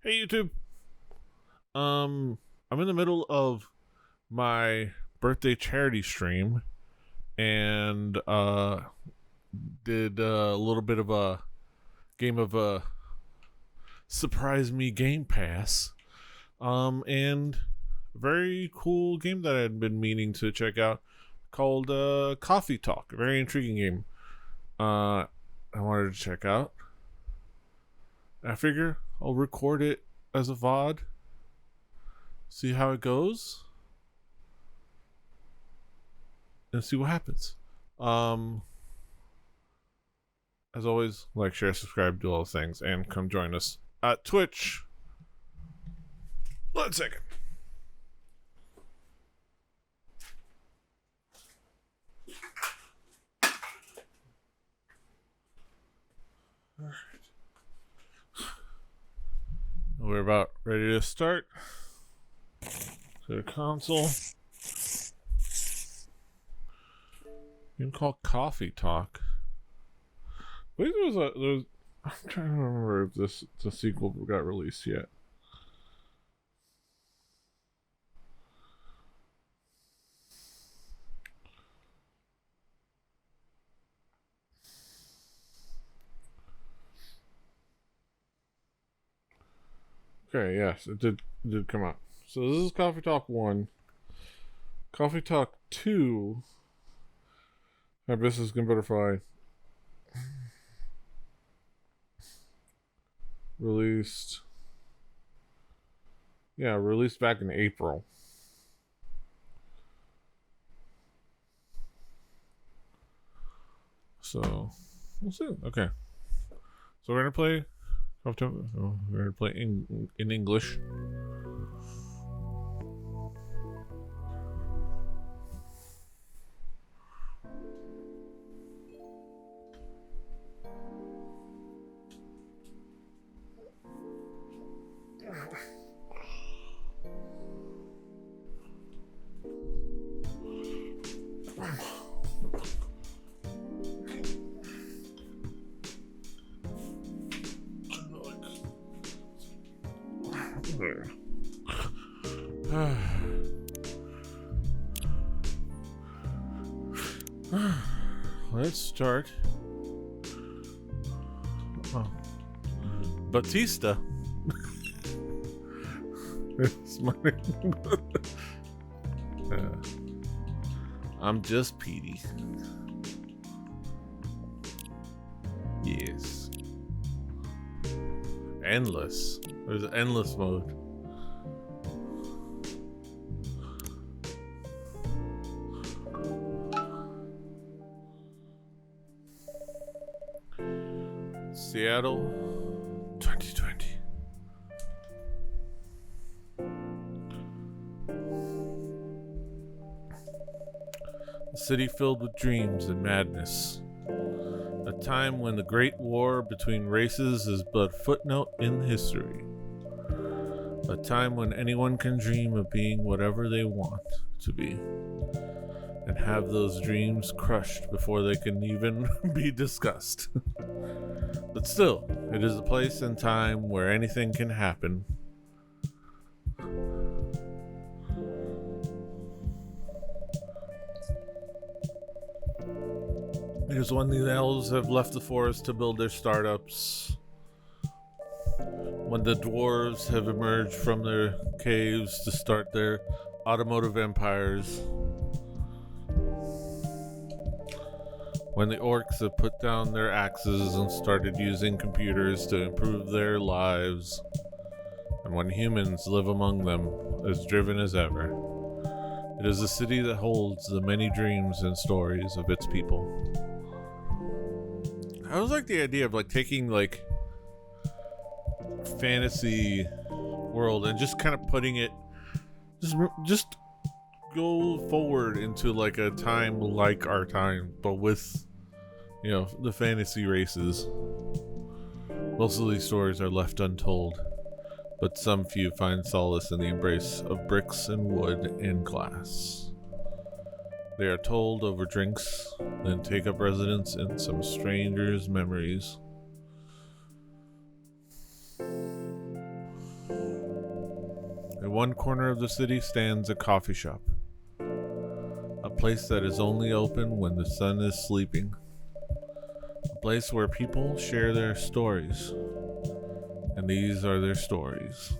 Hey YouTube. I'm in the middle of my birthday charity stream and did a little bit of a game of a surprise me game pass. And a very cool game that I had been meaning to check out called Coffee Talk. A very intriguing game. I wanted to check out. I figure I'll record it as a VOD. See how it goes. And see what happens. As always, like, share, subscribe, do all those things, and come join us at Twitch. 1 second. All right. We're about ready to start. To the console. You can call Coffee Talk. I believe I'm trying to remember if the sequel got released yet. Okay, yes, it did come out. So this is Coffee Talk 1. Coffee Talk 2. Hibiscus Skin Butterfly. Released back in April. So we'll see. Okay. So we're gonna play in English. Let's start. Oh. Batista. It's my name. I'm just Petey. Yes. Endless. There's endless mode. Seattle, 2020. A city filled with dreams and madness. A time when the great war between races is but a footnote in history. A time when anyone can dream of being whatever they want to be. And have those dreams crushed before they can even be discussed. But still, it is a place and time where anything can happen. It is when the elves have left the forest to build their startups. When the dwarves have emerged from their caves to start their automotive empires. When the orcs have put down their axes and started using computers to improve their lives, and when humans live among them, as driven as ever. It is a city that holds the many dreams and stories of its people. I always like the idea of taking fantasy world and just kind of putting it, just go forward into a time like our time, but with the fantasy races. Most of these stories are left untold, but some few find solace in the embrace of bricks and wood and glass. They are told over drinks, then take up residence in some stranger's memories. In one corner of the city stands a coffee shop. A place that is only open when the sun is sleeping. A place where people share their stories. And these are their stories.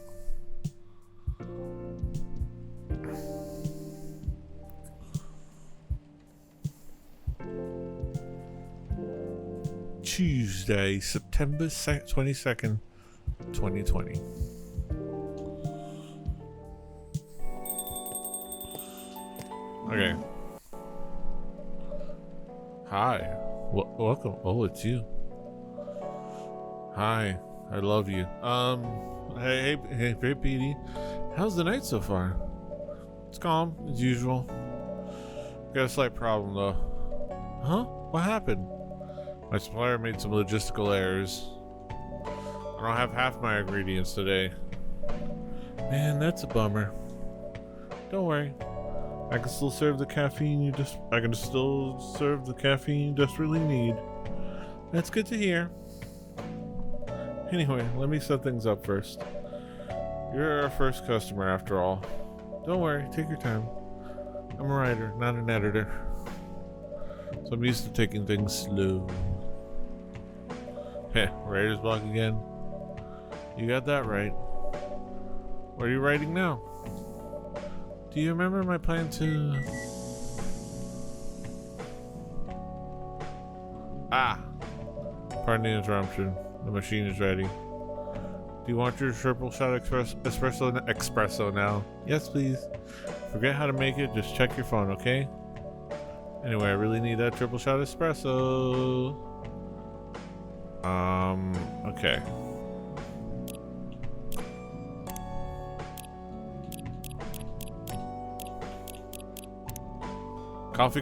Tuesday, September 22nd, 2020. Okay. Hi. Welcome. Oh, it's you. Hi. I love you. Hey, Petey. How's the night so far? It's calm, as usual. Got a slight problem, though. Huh? What happened? My supplier made some logistical errors. I don't have half my ingredients today. Man, that's a bummer. Don't worry. I can still serve the caffeine you desperately need. That's good to hear. Anyway, let me set things up first. You're our first customer after all. Don't worry, take your time. I'm a writer, not an editor. So I'm used to taking things slow. Heh, writer's block again. You got that right. What are you writing now? Do you remember my plan to... Pardon the interruption. The machine is ready. Do you want your triple shot espresso now? Yes, please. Forget how to make it, just check your phone, okay? Anyway, I really need that triple shot espresso. Okay. Coffee.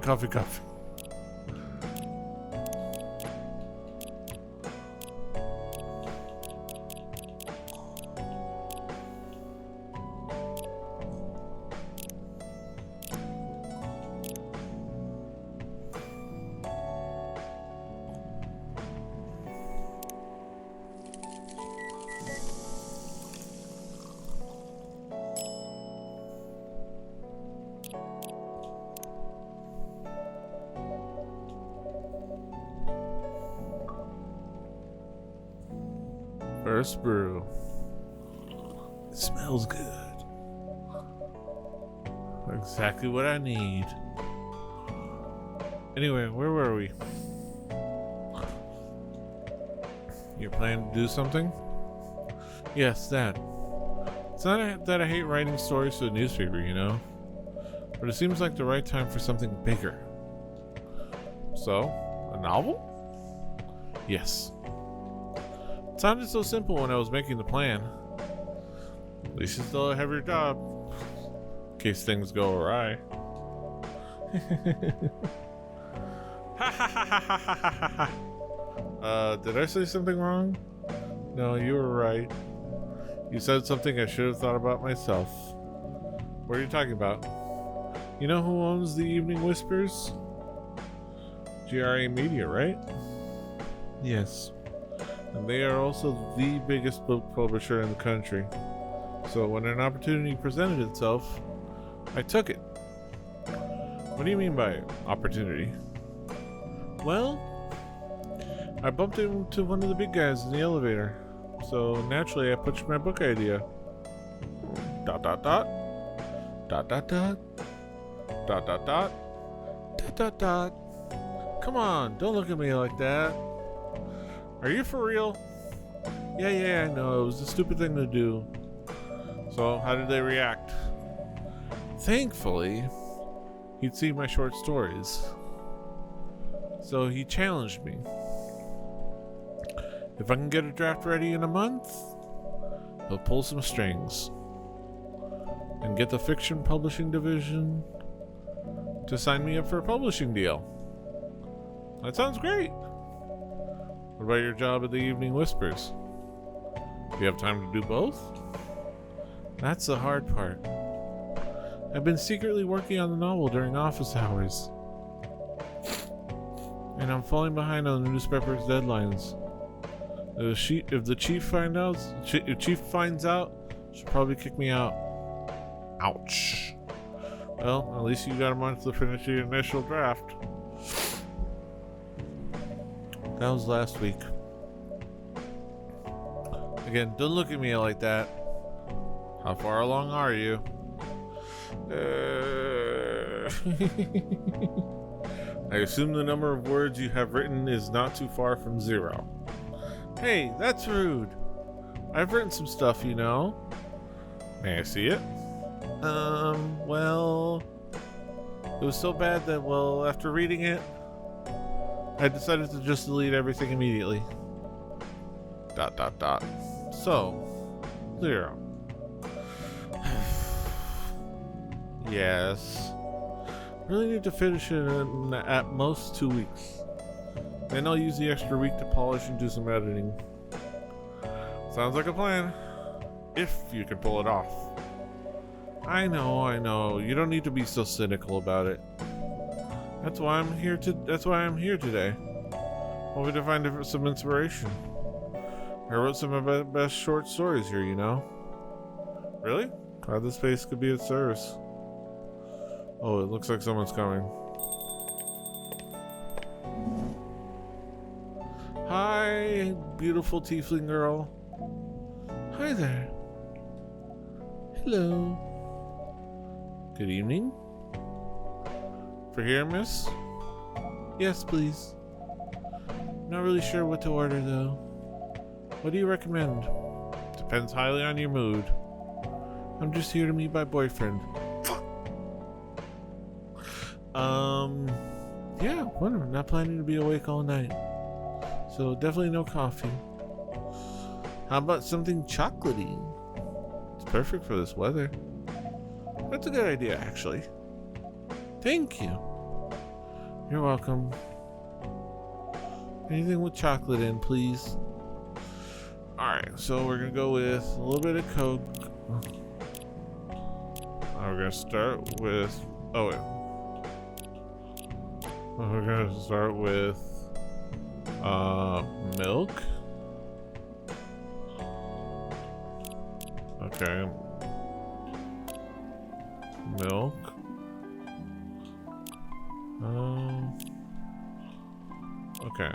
First brew. It smells good. Exactly what I need. Anyway, where were we? You're planning to do something? Yes, that. It's not that I hate writing stories for the newspaper, you know? But it seems like the right time for something bigger. So, a novel? Yes. It sounded so simple when I was making the plan. At least you still have your job. In case things go awry. Did I say something wrong? No, you were right. You said something I should have thought about myself. What are you talking about? You know who owns the Evening Whispers? GRA Media, right? Yes. And they are also the biggest book publisher in the country. So when an opportunity presented itself, I took it. What do you mean by opportunity? Well, I bumped into one of the big guys in the elevator. So naturally I pitched my book idea. ... Dot dot dot. Come on, don't look at me like that. Are you for real? Yeah, I know. It was a stupid thing to do. So, how did they react? Thankfully, he'd seen my short stories. So he challenged me. If I can get a draft ready in a month, he'll pull some strings and get the fiction publishing division to sign me up for a publishing deal. That sounds great. What about your job at the Evening Whispers? Do you have time to do both? That's the hard part. I've been secretly working on the novel during office hours. And I'm falling behind on the newspaper's deadlines. If the chief finds out, she'll probably kick me out. Ouch. Well, at least you got a month to finish your initial draft. That was last week. Again, don't look at me like that. How far along are you? I assume the number of words you have written is not too far from 0. Hey, that's rude. I've written some stuff, you know. May I see it? Well, it was so bad that, well, after reading it, I decided to just delete everything immediately. ... So, 0. Yes. Really need to finish it in at most 2 weeks. Then I'll use the extra week to polish and do some editing. Sounds like a plan. If you can pull it off. I know. You don't need to be so cynical about it. That's why I'm here today. Hoping to find some inspiration. I wrote some of my best short stories here, you know. Really? Glad this space could be of service. Oh, it looks like someone's coming. Hi, beautiful tiefling girl. Hi there. Hello. Good evening. For here, miss? Yes, please. Not really sure what to order, though. What do you recommend? Depends highly on your mood. I'm just here to meet my boyfriend. Yeah, whatever. Not planning to be awake all night. So definitely no coffee. How about something chocolatey? It's perfect for this weather. That's a good idea, actually. Thank you. You're welcome. Anything with chocolate in, please. Alright, so we're gonna go with a little bit of Coke. We're gonna start with... Oh, wait. We're gonna start with... milk. Okay. Milk. Okay.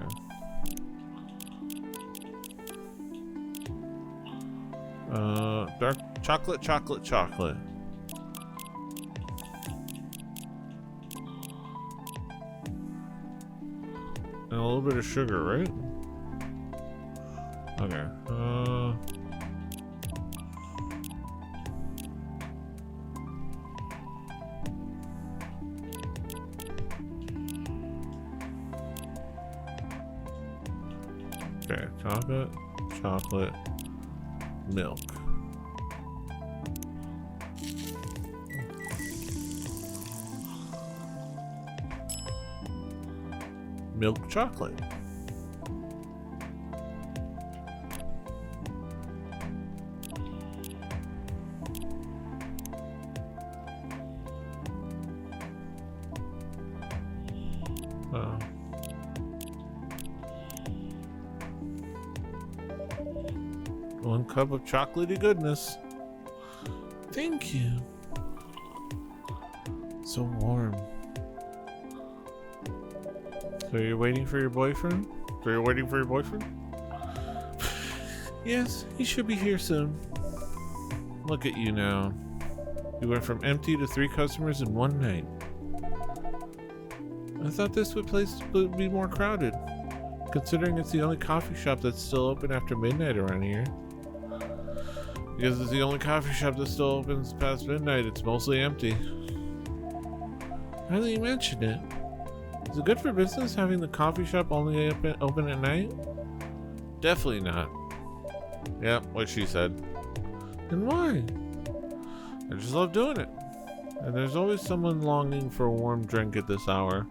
Dark chocolate. And a little bit of sugar, right? Okay. Okay, chocolate, milk. Milk chocolate. One cup of chocolatey goodness. Thank you. So warm. So you're waiting for your boyfriend? Yes, he should be here soon. Look at you now. You went from empty to 3 customers in one night. I thought this place would be more crowded, considering it's the only coffee shop that's still open after midnight around here. Because it's the only coffee shop that still opens past midnight, it's mostly empty. Now that you mentioned it, is it good for business having the coffee shop only open at night? Definitely not. Yep, what she said. And why? I just love doing it. And there's always someone longing for a warm drink at this hour.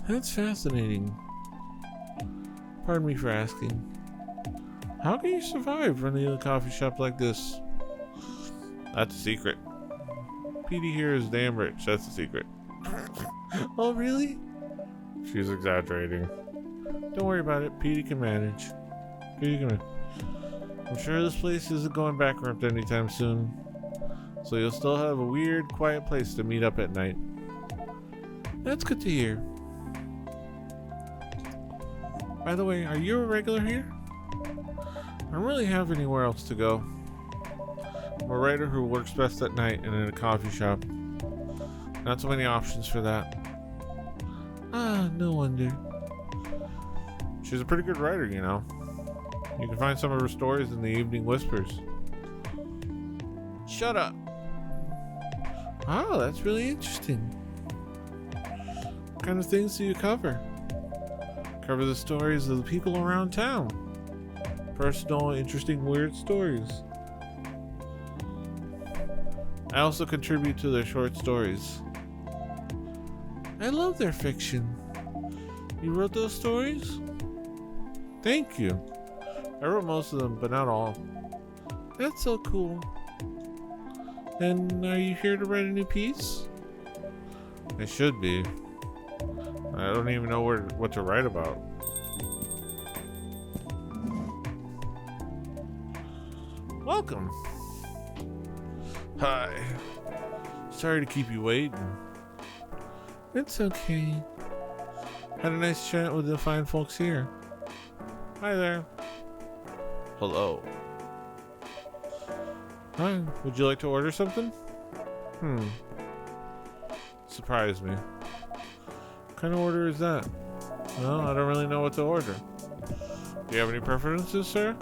That's fascinating. Pardon me for asking. How can you survive running a coffee shop like this? That's a secret. Petey here is damn rich. That's a secret. Oh, really? She's exaggerating. Don't worry about it. Petey can manage. I'm sure this place isn't going bankrupt anytime soon. So you'll still have a weird, quiet place to meet up at night. That's good to hear. By the way, are you a regular here? I don't really have anywhere else to go. I'm a writer who works best at night and in a coffee shop. Not so many options for that. Ah, no wonder. She's a pretty good writer, you know. You can find some of her stories in the Evening Whispers. Shut up. Oh, that's really interesting. What kind of things do you cover? Cover the stories of the people around town. Personal, interesting, weird stories. I also contribute to their short stories. I love their fiction. You wrote those stories? Thank you. I wrote most of them, but not all. That's so cool. And are you here to write a new piece? I should be. I don't even know what to write about. Welcome. Hi. Sorry to keep you waiting. It's okay. Had a nice chat with the fine folks here. Hi there. Hello. Hi, would you like to order something? Surprise me. What kind of order is that? Well, I don't really know what to order. Do you have any preferences, sir?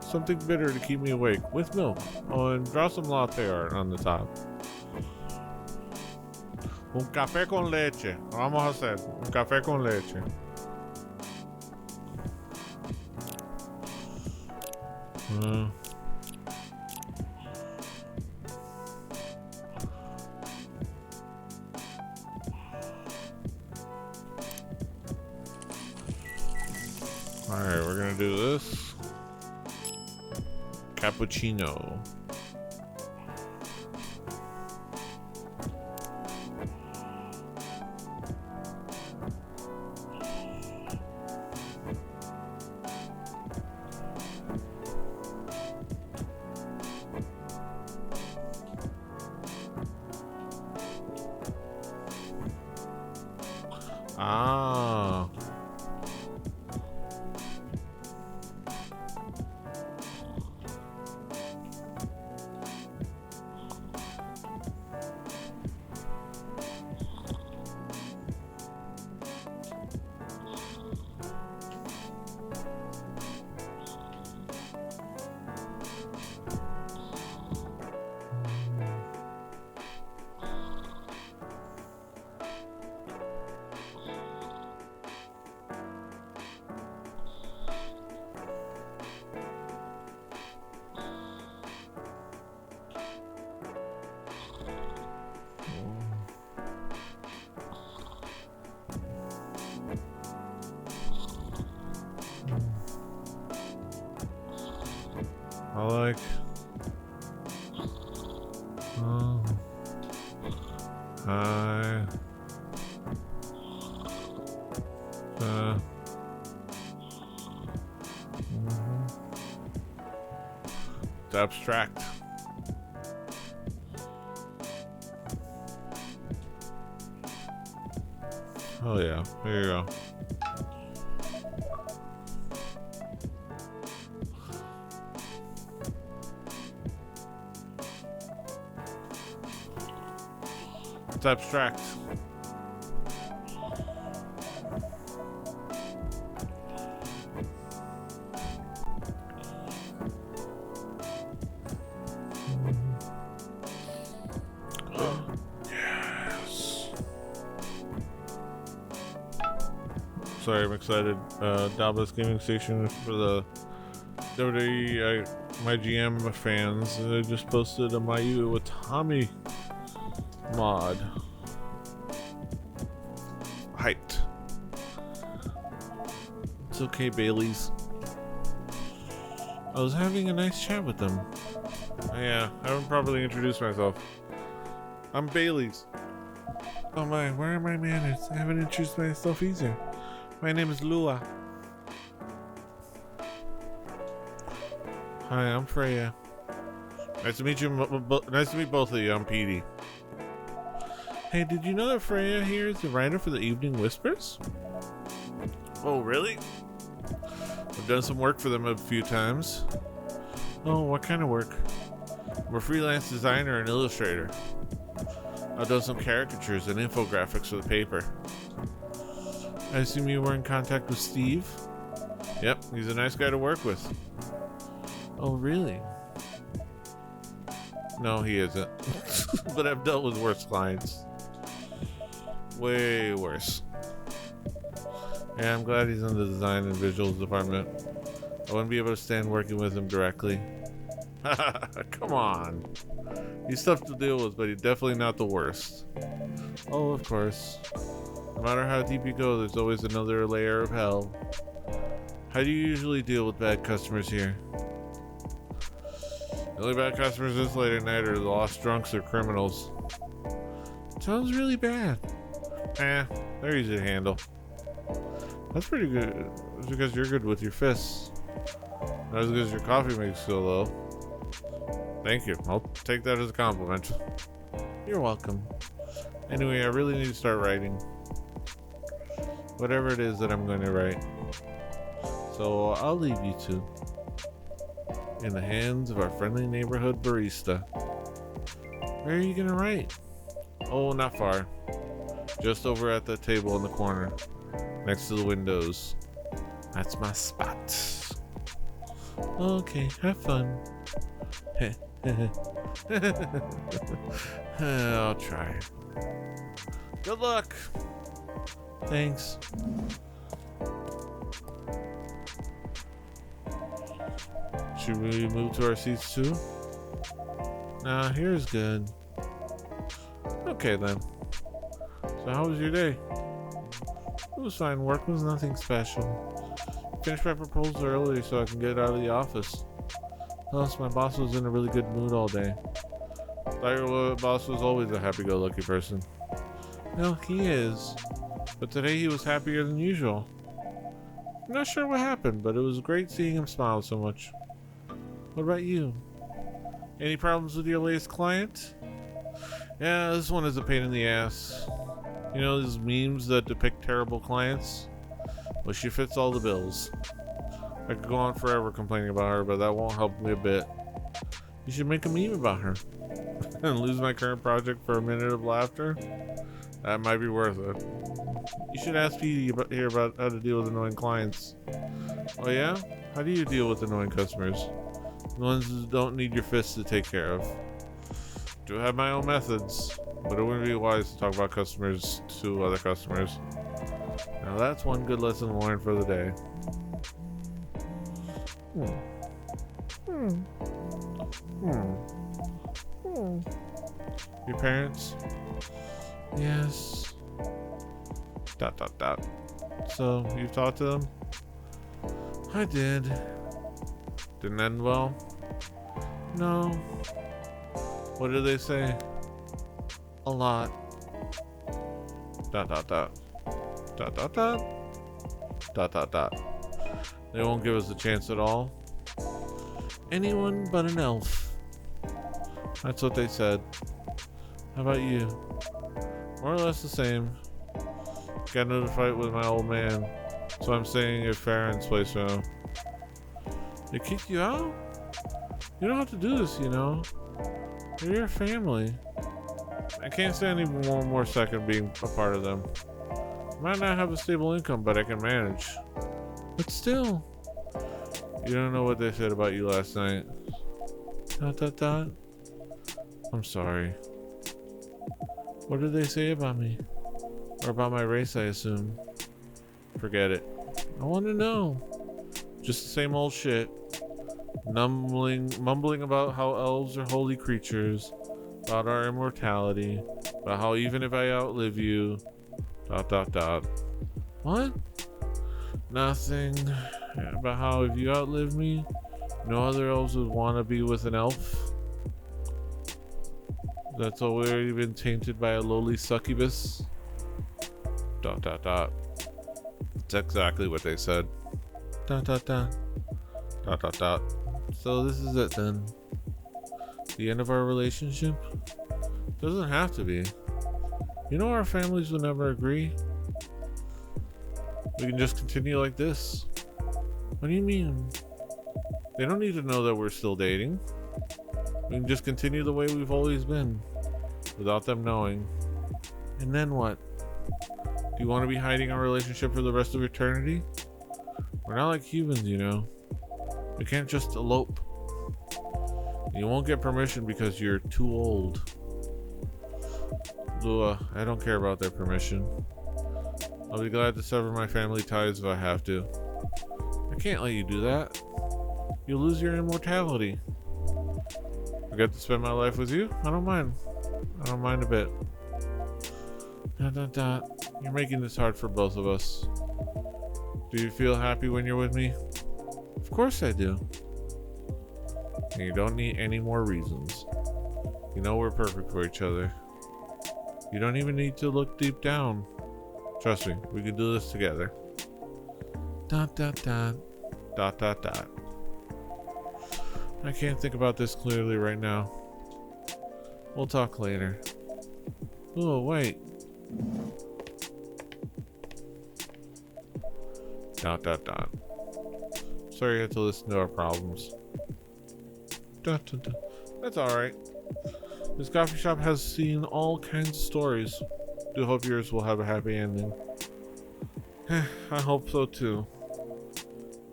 Something bitter to keep me awake, with milk. Oh, and draw some latte art on the top. Un café con leche. Vamos a hacer un café con leche. Alright, we're gonna do this. Cappuccino. Ah. I like. Oh. Hi. It's abstract. Oh yeah, there you go. It's abstract. Yes. Sorry, I'm excited. Daba's Gaming Station for the WWE my GM fans. They just posted a Mayu Watami mod. Hyped. It's okay, Bailey's. I was having a nice chat with them. Yeah, I haven't properly introduced myself. I'm Bailey's. Oh my, where are my manners? I haven't introduced myself either. My name is Lua. Hi, I'm Freya. Nice to meet you. Nice to meet both of you. I'm Petey. Hey, did you know that Freya here is the writer for the Evening Whispers? Oh, really? I've done some work for them a few times. Oh, what kind of work? I'm a freelance designer and illustrator. I've done some caricatures and infographics for the paper. I assume you were in contact with Steve? Yep, he's a nice guy to work with. Oh, really? No, he isn't. But I've dealt with worse clients. Way worse. Yeah, I'm glad he's in the design and visuals department. I wouldn't be able to stand working with him directly. Come on. He's tough to deal with, but he's definitely not the worst. Oh, of course. No matter how deep you go, there's always another layer of hell. How do you usually deal with bad customers here? The only bad customers this late at night are the lost drunks or criminals. Sounds really bad. They're easy to handle. That's pretty good. That's because you're good with your fists. Not as good as your coffee makes feel, though. Thank you. I'll take that as a compliment. You're welcome. Anyway, I really need to start writing. Whatever it is that I'm going to write. So I'll leave you two in the hands of our friendly neighborhood barista. Where are you going to write? Oh, not far. Just over at the table in the corner, next to the windows. That's my spot. Okay, have fun. I'll try. Good luck. Thanks. Should we move to our seats too? Nah, here's good. Okay then. So how was your day? It was fine. Work was nothing special. Finished my proposal early so I can get out of the office. Plus, my boss was in a really good mood all day. Thought your boss was always a happy-go-lucky person. Well, he is. But today he was happier than usual. I'm not sure what happened, but it was great seeing him smile so much. What about you? Any problems with your latest client? Yeah, this one is a pain in the ass. You know these memes that depict terrible clients? Well, she fits all the bills. I could go on forever complaining about her, but that won't help me a bit. You should make a meme about her. And lose my current project for a minute of laughter? That might be worth it. You should ask Petey here about how to deal with annoying clients. Oh yeah? How do you deal with annoying customers? The ones who don't need your fists to take care of. Do have my own methods, but it wouldn't be wise to talk about customers to other customers. Now that's one good lesson learned for the day. Your parents? Yes. ... So, you've talked to them? I did. Didn't end well? No. What did they say? A lot. ... They won't give us a chance at all? Anyone but an elf. That's what they said. How about you? More or less the same. Got into a fight with my old man, so I'm staying at Farron's place now. They kicked you out? You don't have to do this, you know. They're your family. I can't stand even one more second being a part of them. Might not have a stable income, but I can manage. But still. You don't know what they said about you last night. ... I'm sorry. What did they say about me? Or about my race, I assume. Forget it. I want to know. Just the same old shit. Mumbling about how elves are holy creatures, about our immortality, about how even if I outlive you... ... What? Nothing. About how if you outlive me, no other elves would want to be with an elf. That's already been tainted by a lowly succubus. ... That's exactly what they said. ... So this is it then. The end of our relationship? Doesn't have to be. You know our families would never agree. We can just continue like this. What do you mean? They don't need to know that we're still dating. We can just continue the way we've always been, without them knowing. And then what? Do you want to be hiding our relationship for the rest of eternity? We're not like humans, you know. We can't just elope. You won't get permission because you're too old. Lua, I don't care about their permission. I'll be glad to sever my family ties if I have to. I can't let you do that. You'll lose your immortality. I get to spend my life with you? I don't mind. I don't mind a bit. You're making this hard for both of us. Do you feel happy when you're with me? Of course I do. And you don't need any more reasons. You know we're perfect for each other. You don't even need to look deep down. Trust me, we can do this together. Dot dot dot. Dot dot dot. I can't think about this clearly right now. We'll talk later. Oh, wait. Dot dot dot. Sorry you had to listen to our problems. Dot dot dot. That's alright. This coffee shop has seen all kinds of stories. Do hope yours will have a happy ending. I hope so too.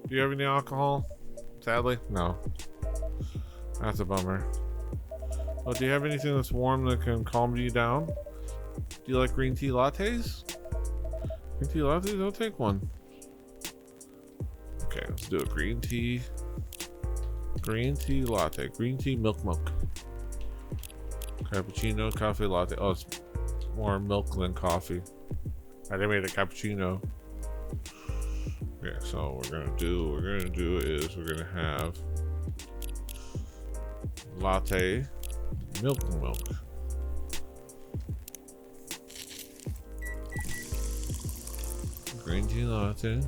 Do you have any alcohol? Sadly, no. That's a bummer. Well, do you have anything that's warm that can calm you down? Do you like green tea lattes? Green tea lattes? I'll take one. Okay, let's do a green tea latte. Green tea milk. Cappuccino, coffee latte. Oh, it's more milk than coffee. I made a cappuccino. Okay, so what we're gonna do is we're gonna have latte, milk. Green tea latte.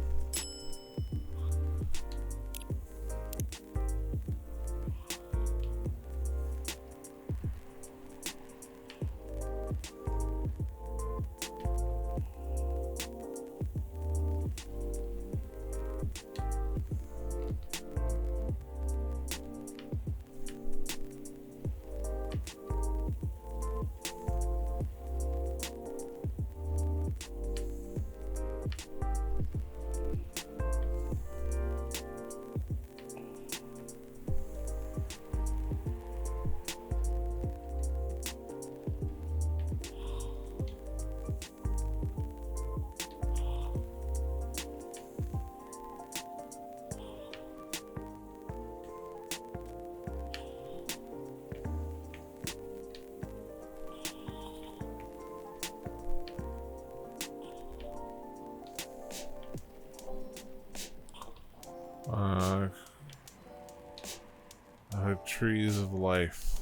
Trees of life.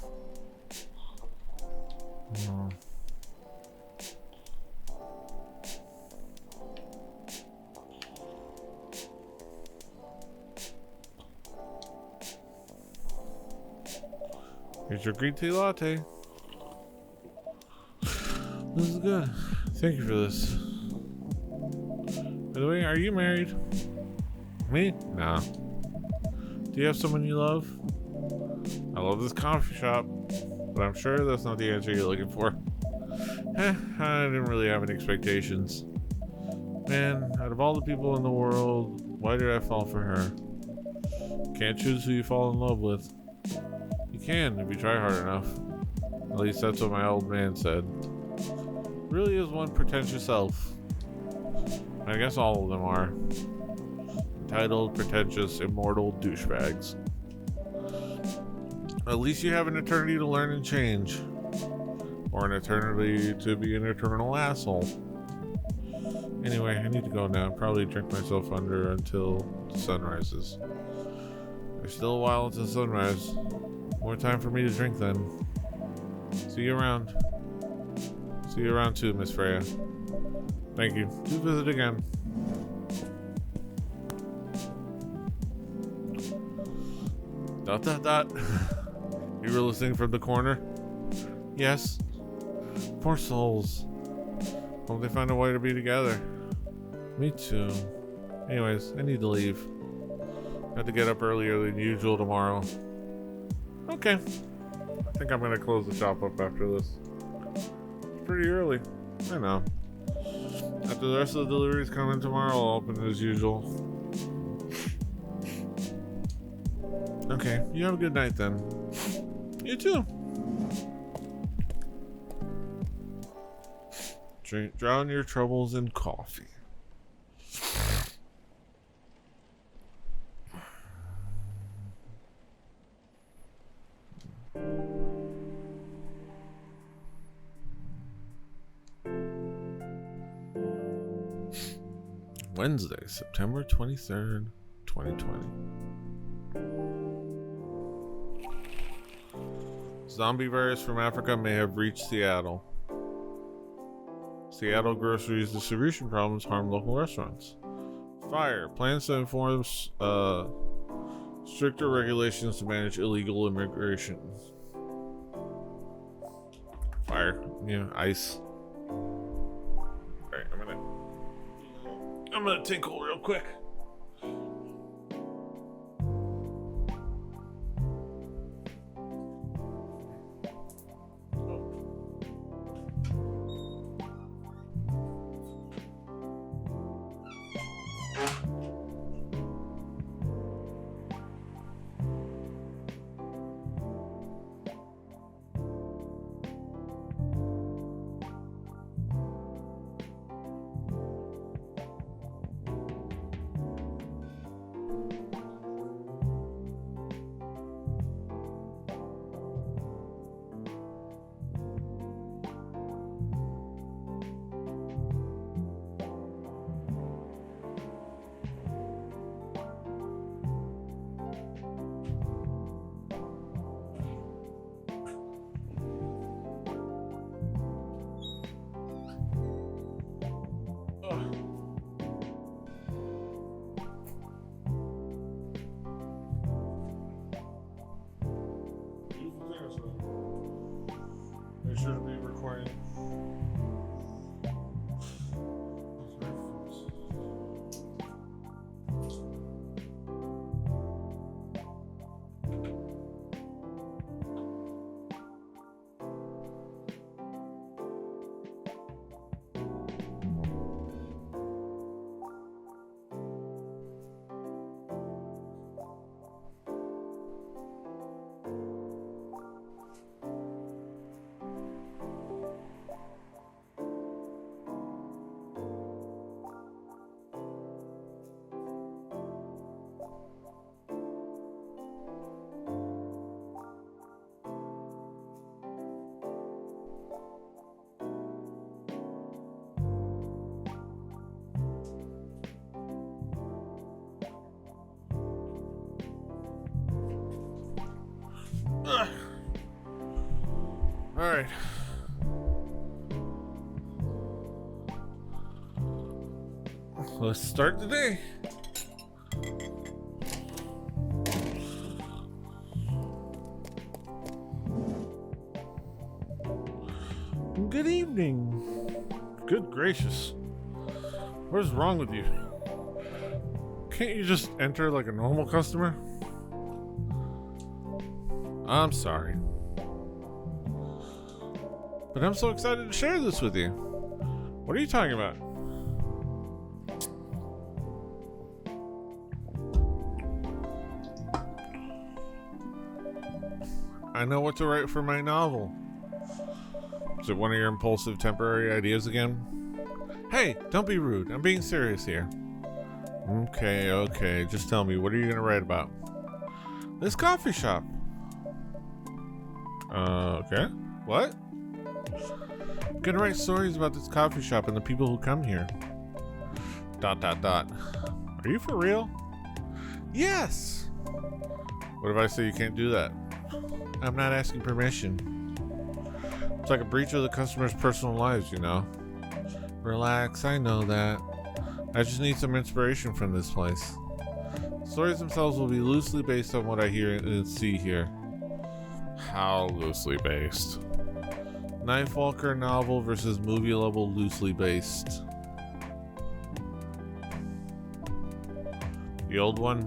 Here's your green tea latte. This is good. Thank you for this. By the way, are you married? Me? No. Do you have someone you love? I love this coffee shop, but I'm sure that's not the answer you're looking for. I didn't really have any expectations. Man, out of all the people in the world, why did I fall for her? Can't choose who you fall in love with. You can if you try hard enough. At least that's what my old man said. Really is one pretentious elf. I guess all of them are. Entitled, pretentious, immortal douchebags. At least you have an eternity to learn and change. Or an eternity to be an eternal asshole. Anyway, I need to go now. Probably drink myself under until the sun rises. There's still a while until sunrise. More time for me to drink then. See you around. See you around too, Miss Freya. Thank you. Do visit again. Dot dot dot. You were listening from the corner? Yes. Poor souls. Hope they find a way to be together. Me too. Anyways, I need to leave. I have to get up earlier than usual tomorrow. Okay. I think I'm gonna close the shop up after this. It's pretty early. I know. After the rest of the deliveries come in tomorrow, I'll open it as usual. Okay, you have a good night then. You too. Drown your troubles in coffee. Wednesday, September 23rd, 2020. Zombie virus from Africa may have reached Seattle. Seattle groceries distribution problems harm local restaurants. Fire. Plans to enforce stricter regulations to manage illegal immigration. Fire. Yeah, ice. Alright, I'm gonna tinkle real quick. Make sure to be recording. All right. Let's start the day. Good evening. Good gracious. What is wrong with you? Can't you just enter like a normal customer? I'm sorry. But I'm so excited to share this with you. What are you talking about? I know what to write for my novel. Is it one of your impulsive temporary ideas again? Hey, don't be rude. I'm being serious here. Okay. Just tell me, what are you going to write about? This coffee shop. Okay. What? I'm gonna write stories about this coffee shop and the people who come here. ... Are you for real? Yes! What if I say you can't do that? I'm not asking permission. It's like a breach of the customer's personal lives, you know. Relax, I know that. I just need some inspiration from this place. The stories themselves will be loosely based on what I hear and see here. How loosely based? Nightwalker novel versus movie level loosely based. The old one?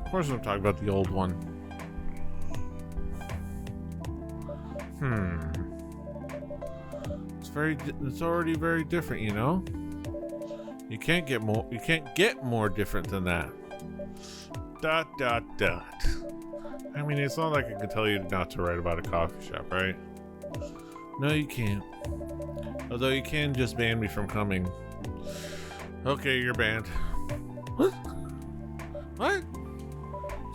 Of course I'm talking about the old one. It's already very different, you know? You can't get more different than that. ... I mean, it's not like I can tell you not to write about a coffee shop, right? No, you can't. Although you can just ban me from coming. Okay, you're banned. What? What?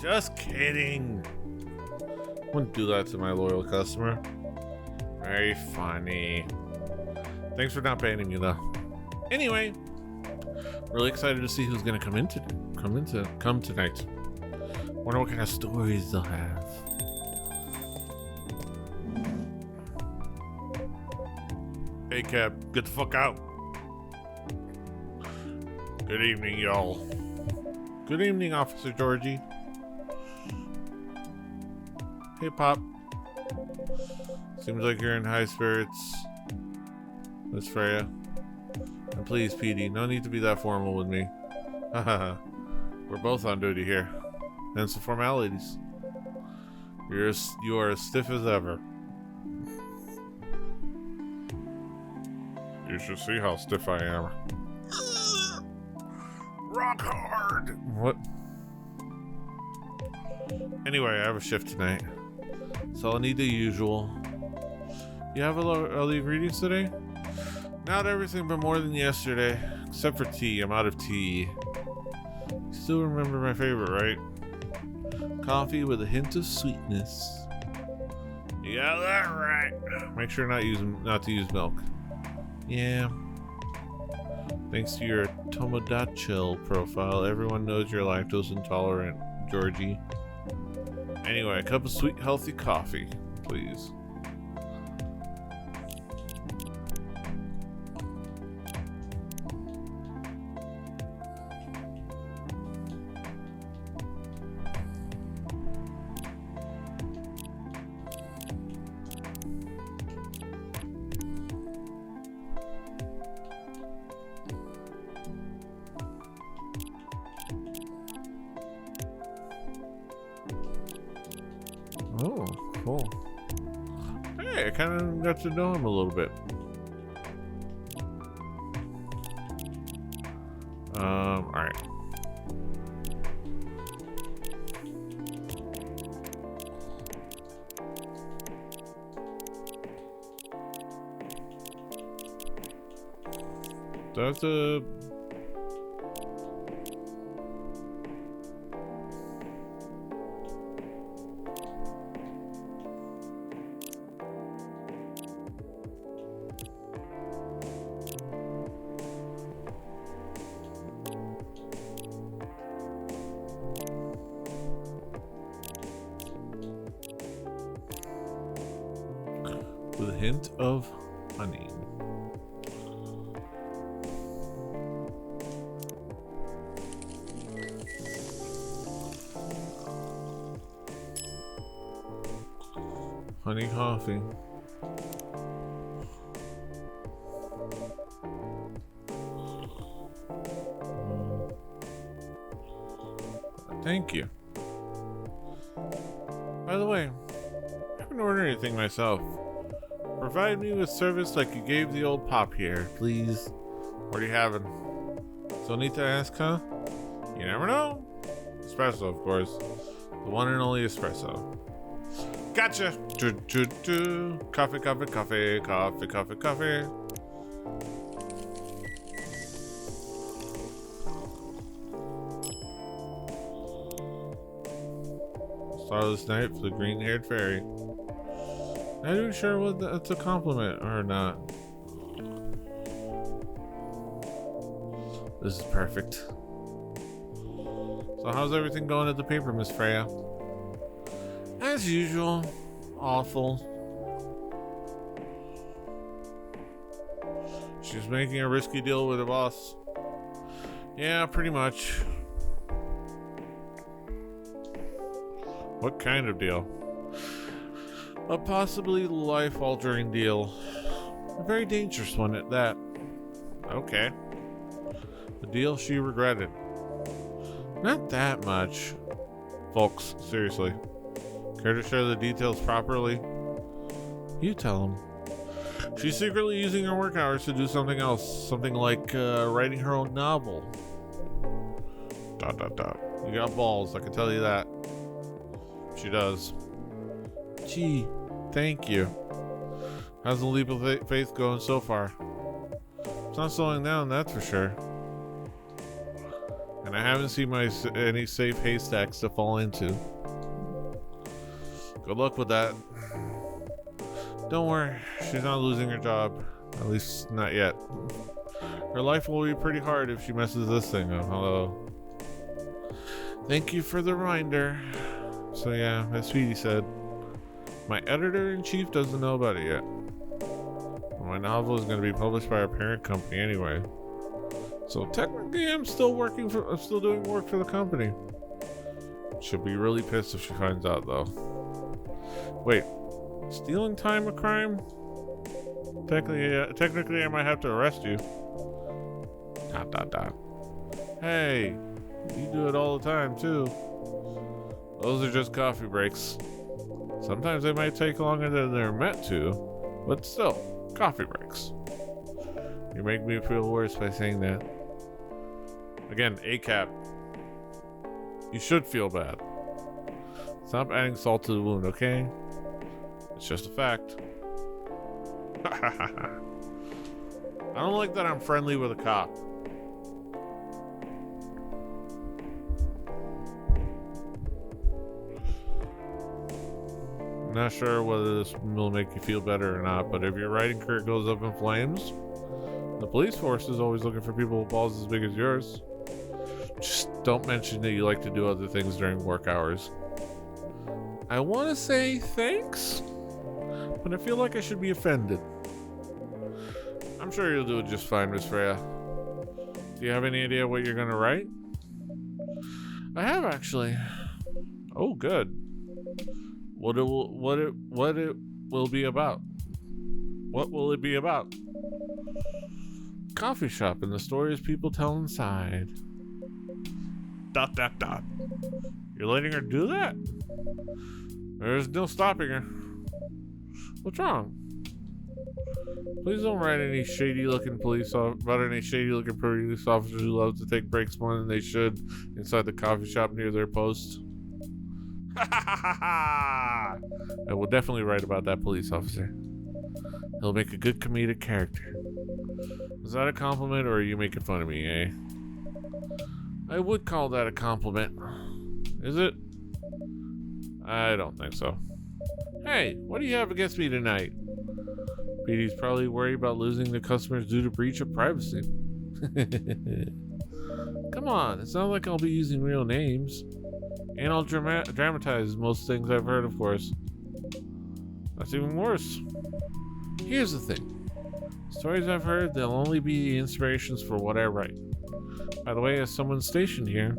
Just kidding. Wouldn't do that to my loyal customer. Very funny. Thanks for not banning me though. Anyway, really excited to see who's gonna come tonight. Wonder what kind of stories they'll have. Hey Cap, get the fuck out. Good evening, y'all. Good evening, Officer Georgie. Hey Pop. Seems like you're in high spirits. Miss Freya. And please, Petey, no need to be that formal with me. Haha. We're both on duty here. Hence the formalities. You are as stiff as ever. You should see how stiff I am. Rock hard! What? Anyway, I have a shift tonight. So I'll need the usual. You have all the ingredients today? Not everything, but more than yesterday. Except for tea. I'm out of tea. You still remember my favorite, right? Coffee with a hint of sweetness. You got that right. Make sure not to use milk. Yeah. Thanks to your Tomodachi profile, everyone knows you're lactose intolerant, Georgie. Anyway, a cup of sweet, healthy coffee, please. Oh, cool. Hey, I kind of got to know him a little bit. Alright. That's a... with a hint of honey. Honey coffee. Thank you. By the way, I haven't ordered anything myself. Provide me with service like you gave the old Pop here, please. What are you having? Still need to ask, huh? You never know. Espresso, of course. The one and only espresso. Gotcha! Coffee, coffee, coffee, coffee, coffee, coffee. Starless night for the green-haired fairy. Not even sure what that's a compliment or not. This is perfect. So how's everything going at the paper, Miss Freya? As usual. Awful. She's making a risky deal with her boss. Yeah, pretty much. What kind of deal? A possibly life-altering deal. A very dangerous one at that. Okay. The deal she regretted. Not that much. Folks, seriously. Care to share the details properly? You tell them. She's secretly using her work hours to do something else. Something like writing her own novel. ... You got balls, I can tell you that. She does. Gee, thank you. How's the leap of faith going so far? It's not slowing down, that's for sure. And I haven't seen any safe haystacks to fall into. Good luck with that. Don't worry, she's not losing her job. At least not yet. Her life will be pretty hard if she messes this thing up, although... Thank you for the reminder. So yeah, as Petey said, my editor-in-chief doesn't know about it yet. My novel is going to be published by our parent company anyway. So technically I'm still doing work for the company. She'll be really pissed if she finds out though. Wait, stealing time a crime? Technically I might have to arrest you. ... Hey, you do it all the time too. Those are just coffee breaks. Sometimes they might take longer than they're meant to, but still, coffee breaks. You make me feel worse by saying that. Again, ACAP. You should feel bad. Stop adding salt to the wound, okay? It's just a fact. I don't like that I'm friendly with a cop. I'm not sure whether this will make you feel better or not, but if your writing career goes up in flames, the police force is always looking for people with balls as big as yours. Just don't mention that you like to do other things during work hours. I want to say thanks, but I feel like I should be offended. I'm sure you'll do it just fine, Miss Freya. Do you have any idea what you're gonna write? I have, actually. Oh, good. What it will be about? What will it be about? Coffee shop and the stories people tell inside. ... You're letting her do that? There's no stopping her. What's wrong? Please don't write any shady-looking police officers who love to take breaks more than they should inside the coffee shop near their post. I will definitely write about that police officer. He'll make a good comedic character. Is that a compliment, or are you making fun of me, eh? I would call that a compliment. Is it? I don't think so. Hey, what do you have against me tonight? Petey's probably worried about losing the customers due to breach of privacy. Come on, it's not like I'll be using real names. And I'll dramatize most things I've heard, of course. That's even worse. Here's the thing. Stories I've heard, they'll only be inspirations for what I write. By the way, as someone stationed here,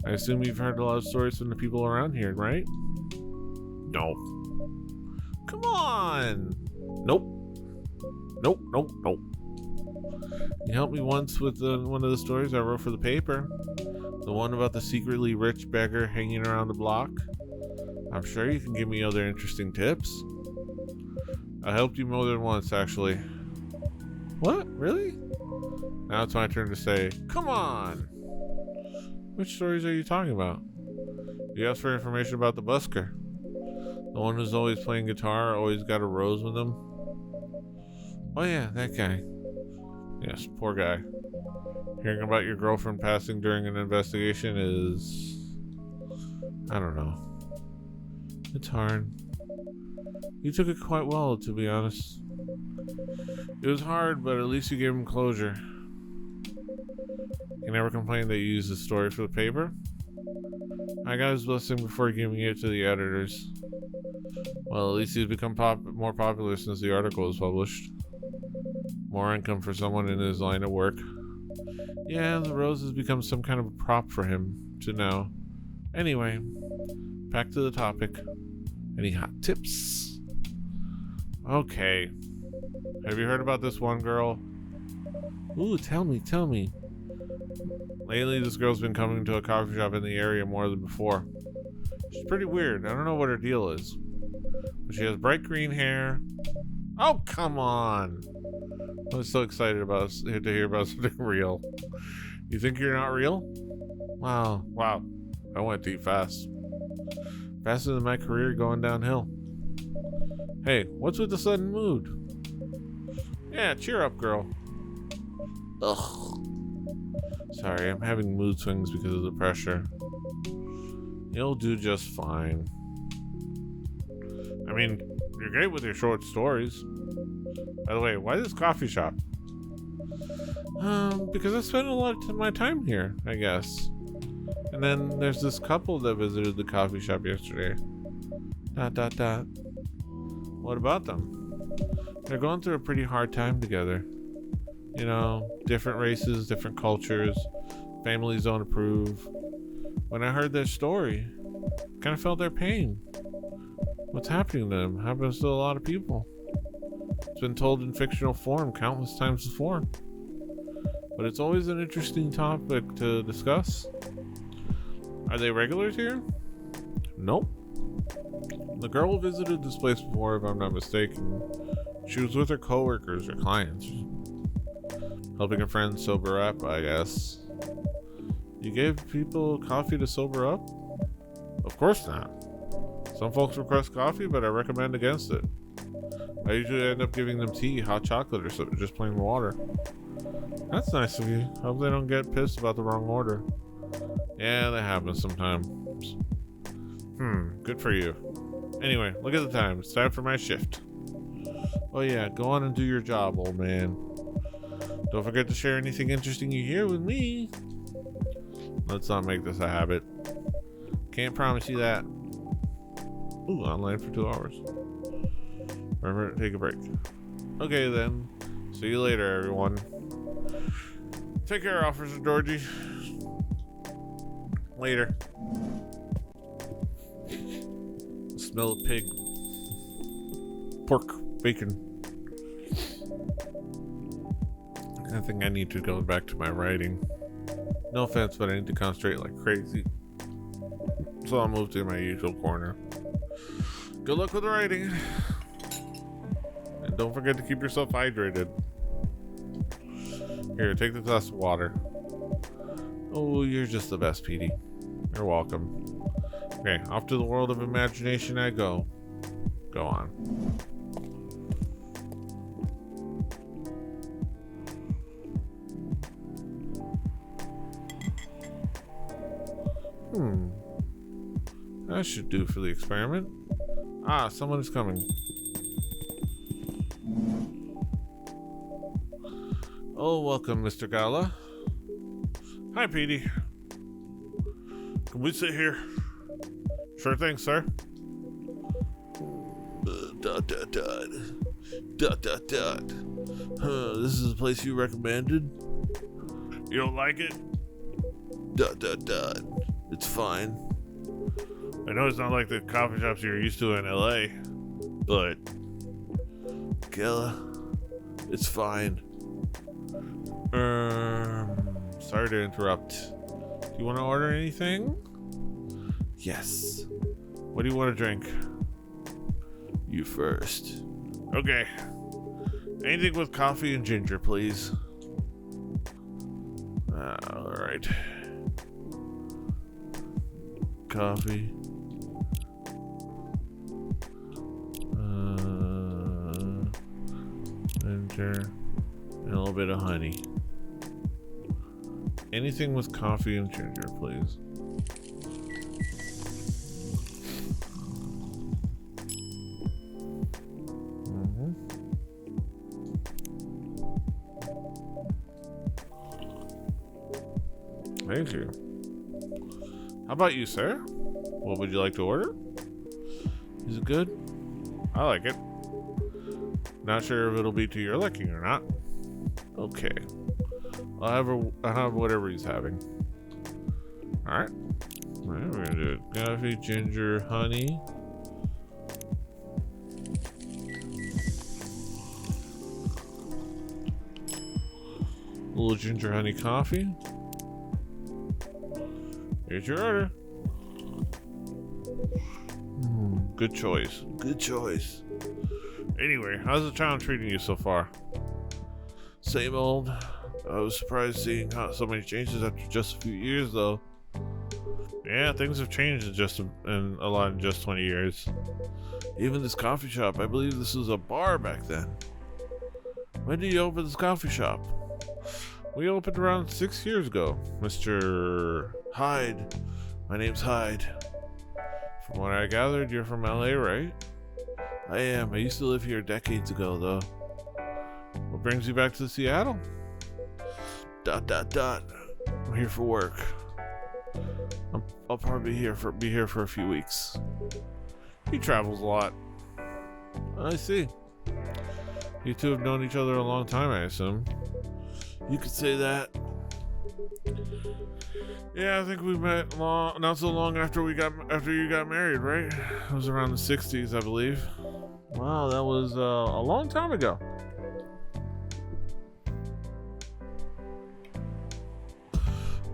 I assume you've heard a lot of stories from the people around here, right? No. Come on! Nope. Nope. You helped me once with one of the stories I wrote for the paper. The one about the secretly rich beggar hanging around the block. I'm sure you can give me other interesting tips. I helped you more than once, actually. What? Really? Now it's my turn to say, come on! Which stories are you talking about? You asked for information about the busker. The one who's always playing guitar, always got a rose with him. Oh yeah, that guy. Yes, poor guy. Hearing about your girlfriend passing during an investigation is... I don't know. It's hard. You took it quite well, to be honest. It was hard, but at least you gave him closure. You never complained that you used the story for the paper? I got his blessing before giving it to the editors. Well, at least he's become more popular since the article was published. More income for someone in his line of work. Yeah, the rose has become some kind of a prop for him to know. Anyway, back to the topic. Any hot tips? Okay. Have you heard about this one girl? Ooh, tell me. Lately, this girl's been coming to a coffee shop in the area more than before. She's pretty weird. I don't know what her deal is. But she has bright green hair. Oh, come on. I was so excited to hear about something real. You think you're not real? Wow. I went too fast. Faster than my career going downhill. Hey, what's with the sudden mood? Yeah, cheer up, girl. Ugh. Sorry, I'm having mood swings because of the pressure. You'll do just fine. I mean, you're great with your short stories. By the way, why this coffee shop? Because I spent a lot of my time here, I guess. And then there's this couple that visited the coffee shop yesterday. ... What about them? They're going through a pretty hard time together. You know, different races, different cultures, families don't approve. When I heard their story, I kind of felt their pain. What's happening to them happens to a lot of people. It's been told in fictional form countless times before. But it's always an interesting topic to discuss. Are they regulars here? Nope. The girl who visited this place before, if I'm not mistaken, she was with her coworkers or clients. Helping a friend sober up, I guess. You gave people coffee to sober up? Of course not. Some folks request coffee, but I recommend against it. I usually end up giving them tea, hot chocolate, or just plain water. That's nice of you. Hope they don't get pissed about the wrong order. Yeah, that happens sometimes. Good for you. Anyway, look at the time. It's time for my shift. Oh yeah, go on and do your job, old man. Don't forget to share anything interesting you hear with me. Let's not make this a habit. Can't promise you that. Ooh, online for 2 hours. Remember to take a break. Okay then. See you later, everyone. Take care, Officer Georgie. Later. Smell of pig. Pork. Bacon. I think I need to go back to my writing. No offense, but I need to concentrate like crazy. So I'll move to my usual corner. Good luck with the writing. And don't forget to keep yourself hydrated. Here, take the glass of water. Oh, you're just the best, Petey. You're welcome. Okay, off to the world of imagination I go. Go on. That should do for the experiment. Ah, someone is coming. Oh, welcome, Mr. Gala. Hi, Petey. Can we sit here? Sure thing, sir. This is the place you recommended? You don't like it? It's fine. I know it's not like the coffee shops you're used to in LA, but Gala, it's fine. Sorry to interrupt. Do you want to order anything? Yes. What do you want to drink? You first. Okay. Anything with coffee and ginger, please. Alright. Coffee. Ginger. And a little bit of honey. Anything with coffee and ginger, please. Thank you. How about you, sir? What would you like to order? Is it good? I like it. Not sure if it'll be to your liking or not. Okay. I'll have whatever he's having. Alright. Alright, we're gonna do it. Coffee, ginger, honey. little ginger honey coffee. Here's your order. Good choice. Good choice. Anyway, how's the town treating you so far? Same old. I was surprised seeing so many changes after just a few years, though. Yeah, things have changed in a lot in just 20 years. Even this coffee shop, I believe this was a bar back then. When did you open this coffee shop? We opened around 6 years ago, Mr. Hyde. My name's Hyde. From what I gathered, you're from LA, right? I am. I used to live here decades ago, though. What brings you back to Seattle? ... I'm here for work. I'll probably be here for a few weeks. He travels a lot. I see. You two have known each other a long time, I assume. You could say that. Yeah, I think we met not so long after you got married, right? It was around the 60s, I believe. Wow, that was a long time ago.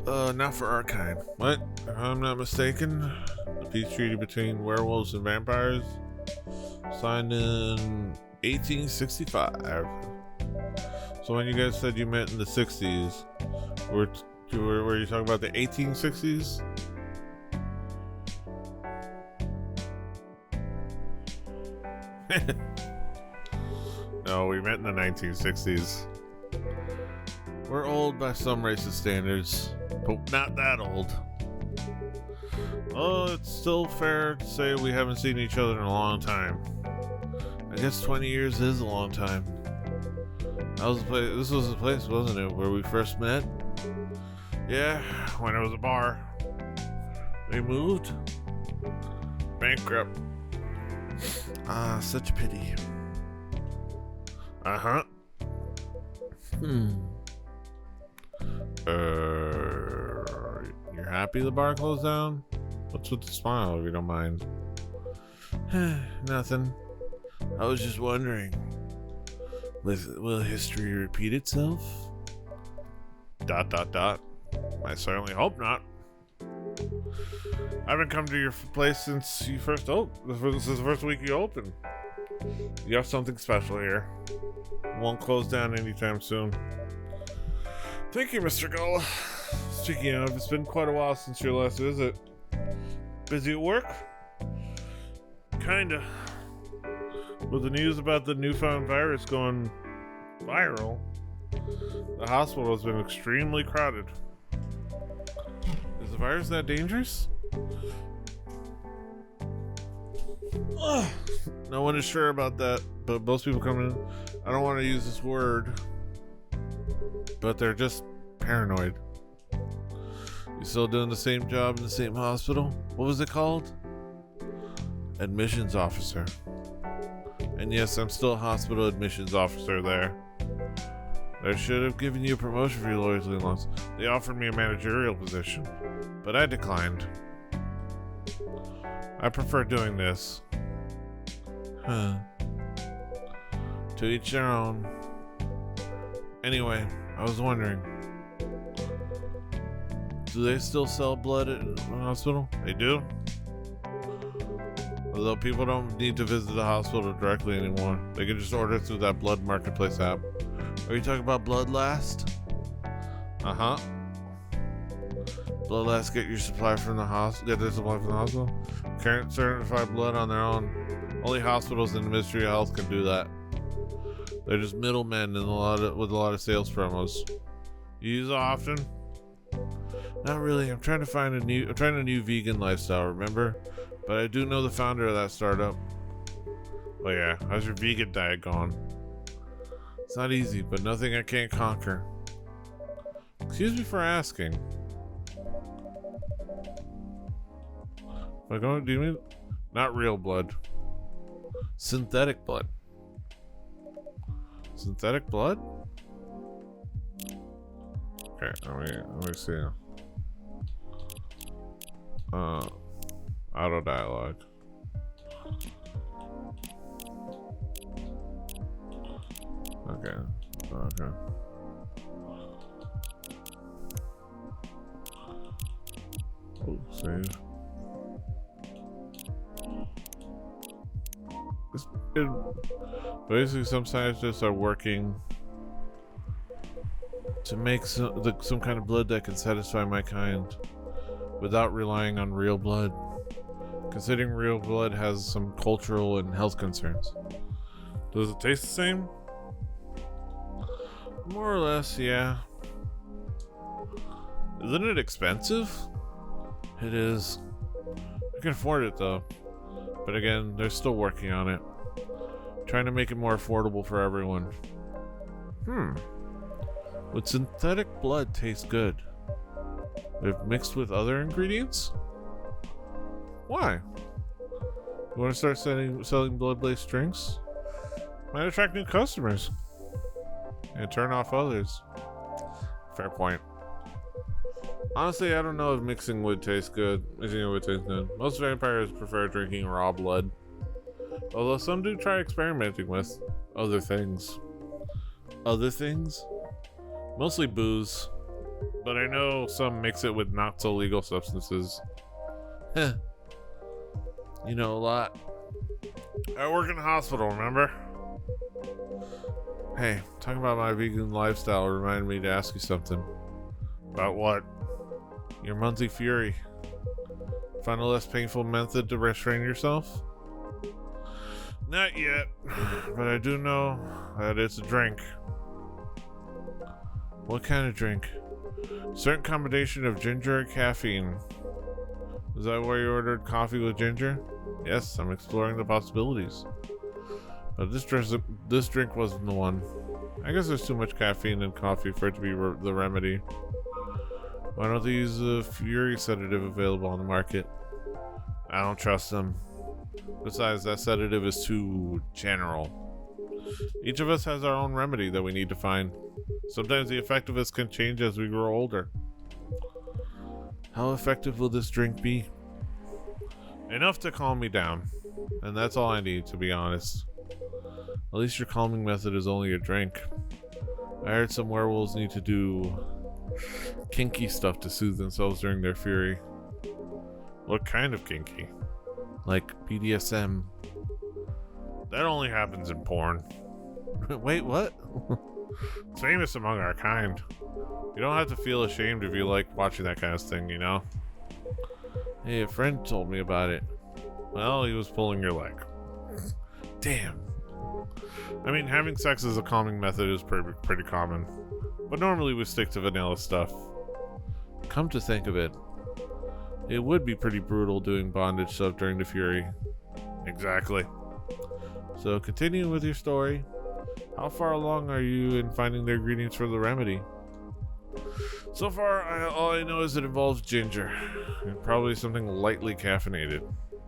Not for our kind. What? If I'm not mistaken, the peace treaty between werewolves and vampires signed in 1865. So when you guys said you met in the 60s, were you talking about the 1860s? No, we met in the 1960s. We're old by some racist standards, but not that old. Oh, it's still fair to say we haven't seen each other in a long time. I guess 20 years is a long time. This was the place, wasn't it, where we first met? Yeah, when it was a bar. They moved? Bankrupt. Ah, such a pity. Uh-huh. You're happy the bar closed down? What's with the smile, if you don't mind? Nothing. I was just wondering. Will history repeat itself? ... I certainly hope not. I haven't come to your place since you first opened. This is the first week you opened. You have something special here. Won't close down anytime soon. Thank you, Mr. Gull. Speaking of, it's been quite a while since your last visit. Busy at work? Kinda. With the news about the newfound virus going viral, the hospital has been extremely crowded. Is the virus that dangerous? Ugh. No one is sure about that, but most people come in. I don't want to use this word, but they're just paranoid. You still doing the same job in the same hospital? What was it called? Admissions officer. And yes, I'm still a hospital admissions officer there. They should have given you a promotion for your loyalty and loss. They offered me a managerial position, but I declined. I prefer doing this. Huh. To each their own. Anyway, I was wondering, do they still sell blood at the hospital? They do? Although people don't need to visit the hospital directly anymore. They can just order through that blood marketplace app. Are you talking about Blood Last? Uh-huh. Blood Last get their supply from the hospital. Can't certify blood on their own. Only hospitals and the Ministry of Health can do that. They're just middlemen with a lot of sales promos. You use it often? Not really. I'm trying a new vegan lifestyle, remember? But I do know the founder of that startup. Oh yeah, how's your vegan diet going? It's not easy, but nothing I can't conquer. Excuse me for asking. Do you mean not real blood? Synthetic blood. Synthetic blood? Okay, let me see. Auto dialogue. Okay. Save. Basically, some scientists are working to make some kind of blood that can satisfy my kind without relying on real blood. Considering real blood has some cultural and health concerns. Does it taste the same? More or less, yeah. Isn't it expensive? It is. I can afford it though. But again, they're still working on it. Trying to make it more affordable for everyone. Would synthetic blood taste good if mixed with other ingredients? Why? You want to start selling blood-based drinks? Might attract new customers. And turn off others. Fair point. Honestly, I don't know if mixing would taste good. Mixing it would taste good. Most vampires prefer drinking raw blood. Although some do try experimenting with other things. Other things? Mostly booze. But I know some mix it with not so legal substances. Heh. You know a lot. I work in a hospital, remember? Hey, talking about my vegan lifestyle reminded me to ask you something. About what? Your Muncie Fury. Find a less painful method to restrain yourself? Not yet, but I do know that it's a drink. What kind of drink? Certain combination of ginger and caffeine. Is that why you ordered coffee with ginger? Yes, I'm exploring the possibilities. But this drink wasn't the one. I guess there's too much caffeine in coffee for it to be the remedy. Why don't they use a Fury sedative available on the market? I don't trust them. Besides, that sedative is too general. Each of us has our own remedy that we need to find. Sometimes the effectiveness can change as we grow older. How effective will this drink be? Enough to calm me down. And that's all I need, to be honest. At least your calming method is only a drink. I heard some werewolves need to do kinky stuff to soothe themselves during their fury. What kind of kinky? Like BDSM. That only happens in porn. Wait, what? It's famous among our kind. You don't have to feel ashamed if you like watching that kind of thing, you know? Hey, a friend told me about it. Well, he was pulling your leg. Damn. I mean, having sex as a calming method is pretty common. But normally we stick to vanilla stuff. Come to think of it, it would be pretty brutal doing bondage stuff during the Fury. Exactly. So continuing with your story, how far along are you in finding the ingredients for the remedy? So far, all I know is it involves ginger, and probably something lightly caffeinated.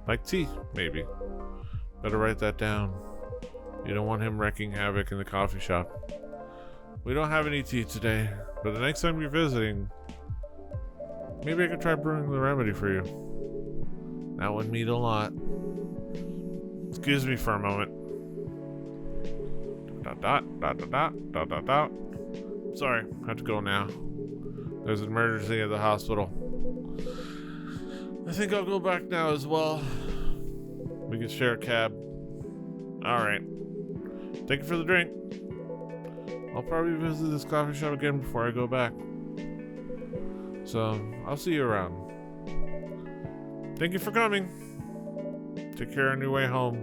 Like tea, maybe. Better write that down. You don't want him wreaking havoc in the coffee shop. We don't have any tea today, but the next time you're visiting, maybe I could try brewing the remedy for you. That would mean a lot. Excuse me for a moment. Sorry, I have to go now. There's an emergency at the hospital. I think I'll go back now as well. We can share a cab. Alright. Thank you for the drink. I'll probably visit this coffee shop again before I go back. So, I'll see you around. Thank you for coming. Take care on your way home.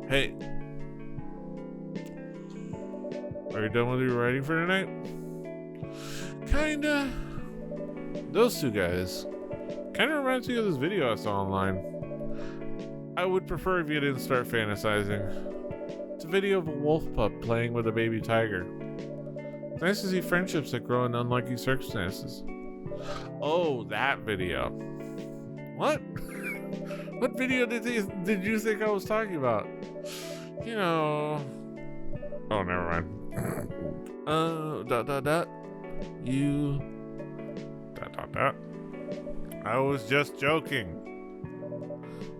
Hey. Are you done with your writing for tonight? Kinda. Those two guys kinda reminds me of this video I saw online. I would prefer if you didn't start fantasizing. It's a video of a wolf pup playing with a baby tiger. It's nice to see friendships that grow in unlucky circumstances. Oh, that video. What? What video did you think I was talking about? You know... Oh, never mind. You... I was just joking.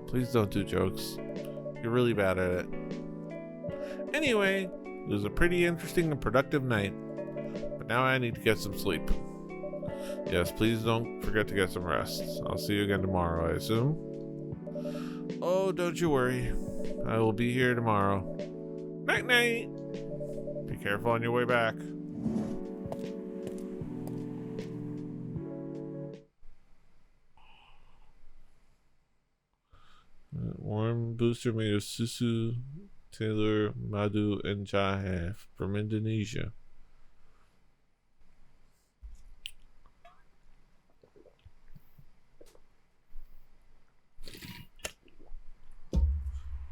Please don't do jokes. You're really bad at it. Anyway, it was a pretty interesting and productive night. But now I need to get some sleep. Yes, please don't forget to get some rest. I'll see you again tomorrow, I assume. Oh, don't you worry. I will be here tomorrow. Night-night. Be careful on your way back. Warm booster made of susu, Taylor, madu, and jahe from Indonesia.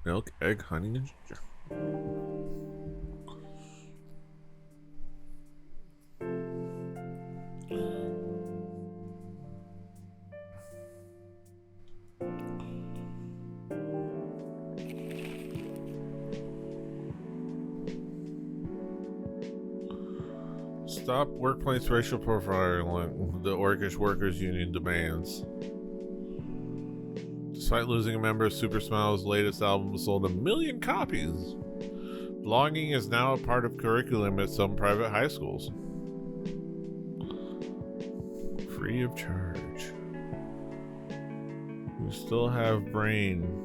Milk, egg, honey, and ginger. Stop workplace racial profiling, the Orcish Workers Union demands. Despite losing a member, Super Smile's latest album sold 1 million copies. Blogging is now a part of curriculum at some private high schools. Free of charge. We still have brain.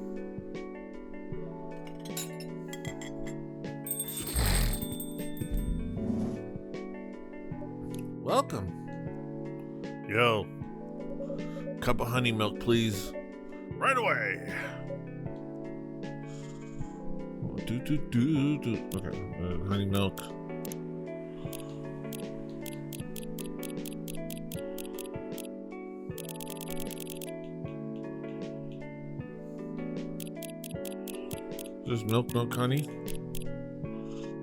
Welcome. Yo. Cup of honey milk, please. Right away. Okay, honey milk. Just milk, honey.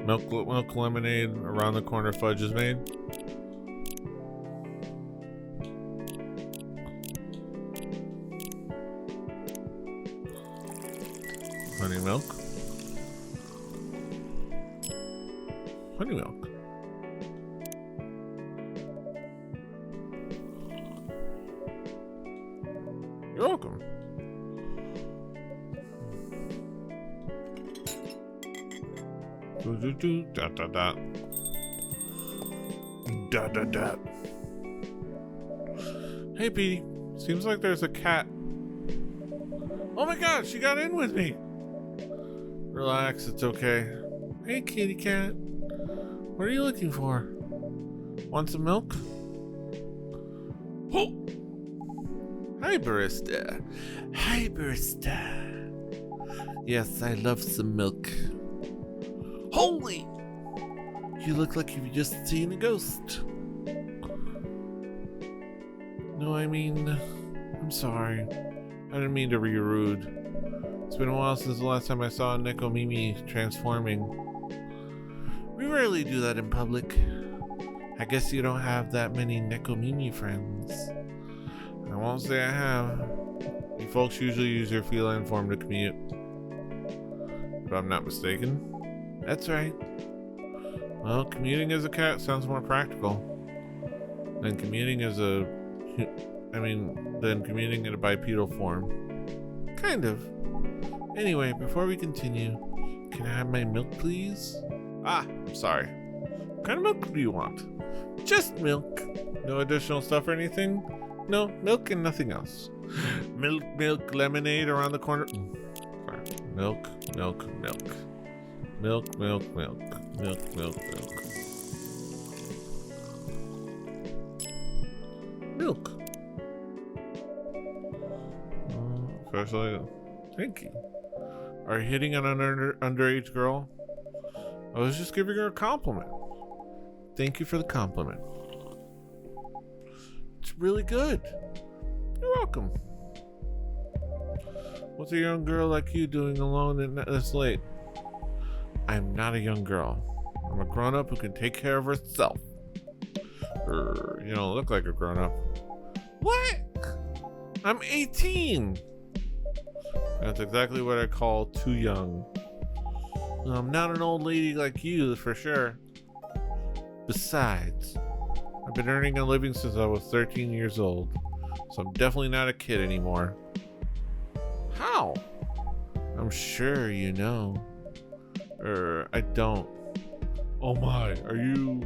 Milk, lemonade. Around the corner fudge is made. Honey milk. Honey milk. You're welcome. Dot dot dot. Dot dot dot. Hey, Petey. Seems like there's a cat. Oh my god, she got in with me. Relax, it's okay. Hey, kitty cat. What are you looking for? Want some milk? Oh! Hi, barista. Hi, barista. Yes, I love some milk. Holy! You look like you've just seen a ghost. No, I mean, I'm sorry. I didn't mean to be rude. It's been a while since the last time I saw Neko Mimi transforming. We rarely do that in public. I guess you don't have that many Neko Mimi friends. I won't say I have. You folks usually use your feline form to commute. If I'm not mistaken. That's right. Well, commuting as a cat sounds more practical than commuting as than commuting in a bipedal form. Kind of. Anyway, before we continue, can I have my milk, please? I'm sorry. What kind of milk do you want? Just milk. No additional stuff or anything? No, milk and nothing else. Milk, lemonade around the corner. Sorry. Milk. Milk. Especially, thank you. Are you hitting an underage girl? I was just giving her a compliment. Thank you for the compliment. It's really good. You're welcome. What's a young girl like you doing alone this late? I'm not a young girl. I'm a grown-up who can take care of herself. You don't look like a grown-up. What? I'm 18. That's exactly what I call too young. I'm not an old lady like you, for sure. Besides, I've been earning a living since I was 13 years old, so I'm definitely not a kid anymore. How? I'm sure you know. I don't. Oh my, are you?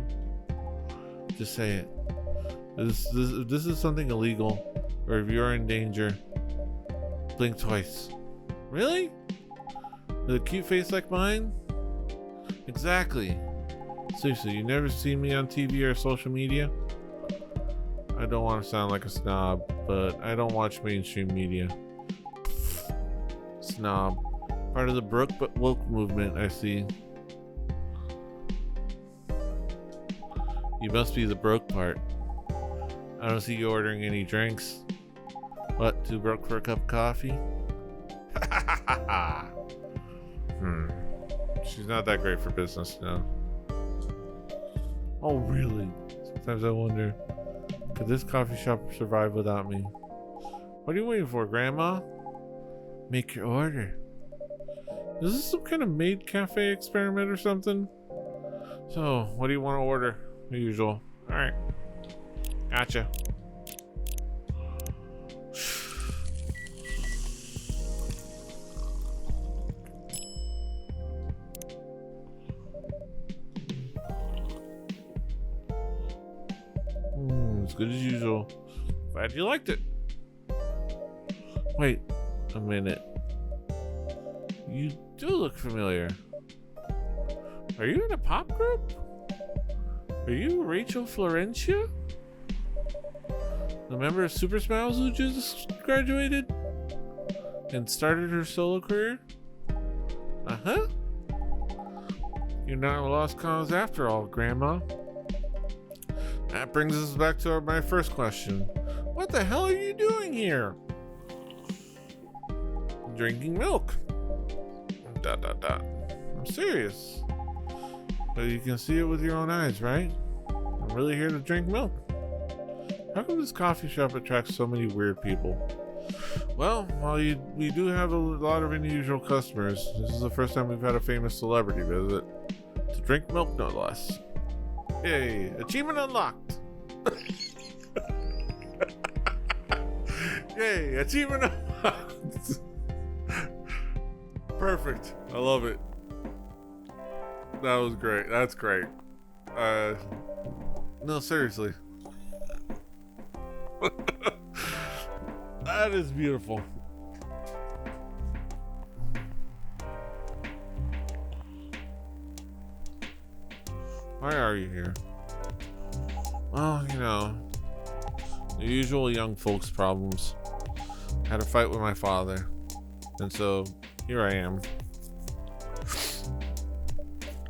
Just say it. If this is something illegal, or if you're in danger, blink twice. Really? With a cute face like mine? Exactly. Seriously, you never seen me on TV or social media? I don't want to sound like a snob, but I don't watch mainstream media. Snob. Part of the Brook but woke movement, I see. You must be the broke part. I don't see you ordering any drinks. What, too broke for a cup of coffee? She's not that great for business, no. Oh, really? Sometimes I wonder, could this coffee shop survive without me? What are you waiting for, Grandma? Make your order. Is this some kind of maid cafe experiment or something? So, what do you want to order? The usual. Alright. Gotcha. As good as usual. Glad you liked it. Wait a minute. You do look familiar. Are you in a pop group? Are you Rachel Florencia? The member of Super Smiles who just graduated and started her solo career? Uh-huh. You're not a lost cause after all, Grandma. That brings us back to my first question. What the hell are you doing here? Drinking milk. ... I'm serious. But you can see it with your own eyes, right? I'm really here to drink milk. How come this coffee shop attracts so many weird people? Well, while we do have a lot of unusual customers, this is the first time we've had a famous celebrity visit. To drink milk, no less. Yay, achievement unlocked. Yay, achievement unlocked. Perfect. I love it. That was great. That's great. No, seriously. That is beautiful. Why are you here? Well, you know, the usual young folks problems. Had a fight with my father, and so here I am.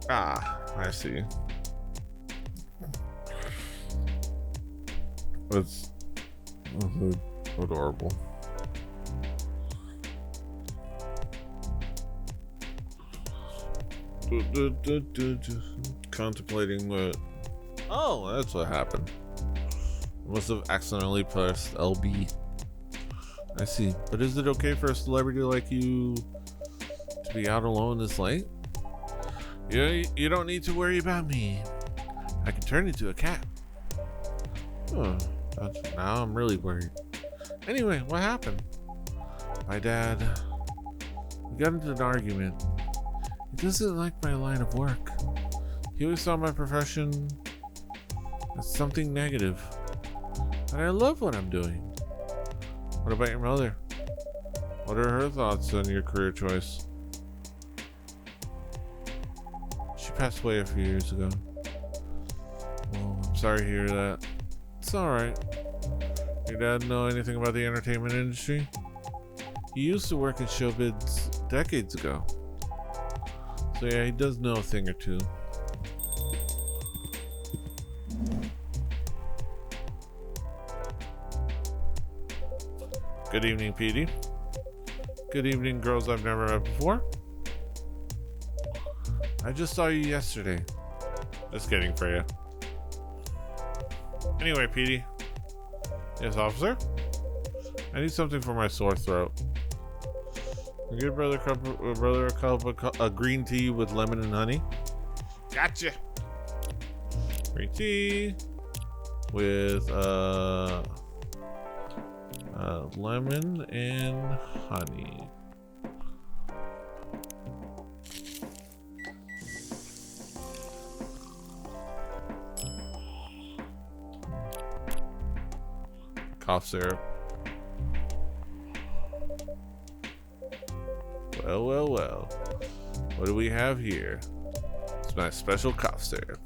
I see. It's adorable. Contemplating what... Oh, that's what happened. I must have accidentally pressed LB. I see. But is it okay for a celebrity like you to be out alone this late? You don't need to worry about me. I can turn into a cat. Oh, now I'm really worried. Anyway, what happened? My dad... We got into an argument. He doesn't like my line of work. He always saw my profession as something negative. And I love what I'm doing. What about your mother? What are her thoughts on your career choice? She passed away a few years ago. Well, I'm sorry to hear that. It's alright. Your dad know anything about the entertainment industry? He used to work in showbiz decades ago. So yeah, he does know a thing or two. Good evening, Petey. Good evening, girls I've never met before. I just saw you yesterday. Just kidding for you. Anyway, Petey. Yes, officer? I need something for my sore throat. Give brother a cup of green tea with lemon and honey. Gotcha. Green tea with lemon and honey. cough syrup. Well, well, well. What do we have here? It's my special cough syrup.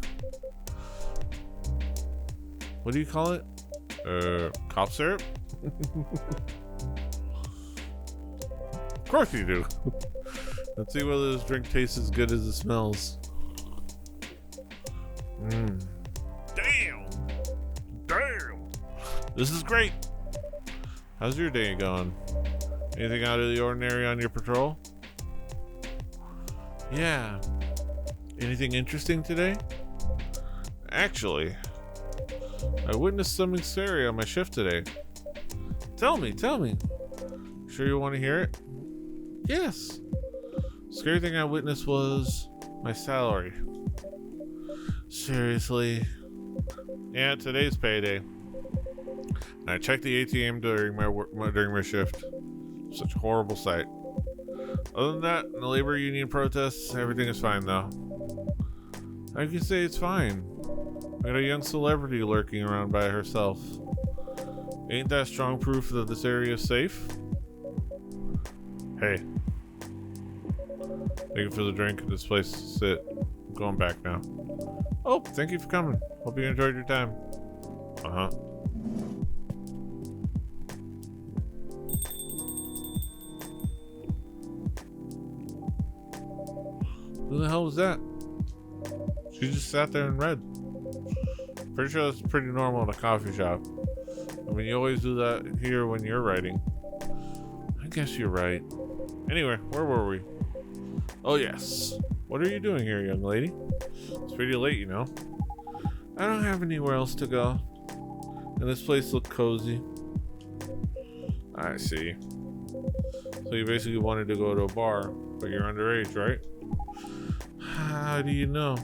What do you call it? Cough syrup? Of course you do. Let's see whether this drink tastes as good as it smells. Damn! This is great. How's your day going? Anything out of the ordinary on your patrol? Yeah. Anything interesting today? Actually, I witnessed something scary on my shift today. Tell me. Sure you want to hear it? Yes. Scary thing I witnessed was my salary. Seriously? Yeah, today's payday. And I checked the ATM during my shift. Such a horrible sight. Other than that, in the labor union protests, everything is fine though. I can say it's fine. I got a young celebrity lurking around by herself. Ain't that strong proof that this area is safe? Hey. Thank you for the drink and this place to sit. I'm going back now. Oh, thank you for coming. Hope you enjoyed your time. Uh-huh. Who the hell was that? She just sat there and read. Pretty sure that's pretty normal in a coffee shop. I mean, you always do that here when you're writing. I guess you're right. Anyway, where were we? Oh yes. What are you doing here, young lady? It's pretty late, you know. I don't have anywhere else to go. And this place looks cozy. I see. So you basically wanted to go to a bar, but you're underage, right? How do you know?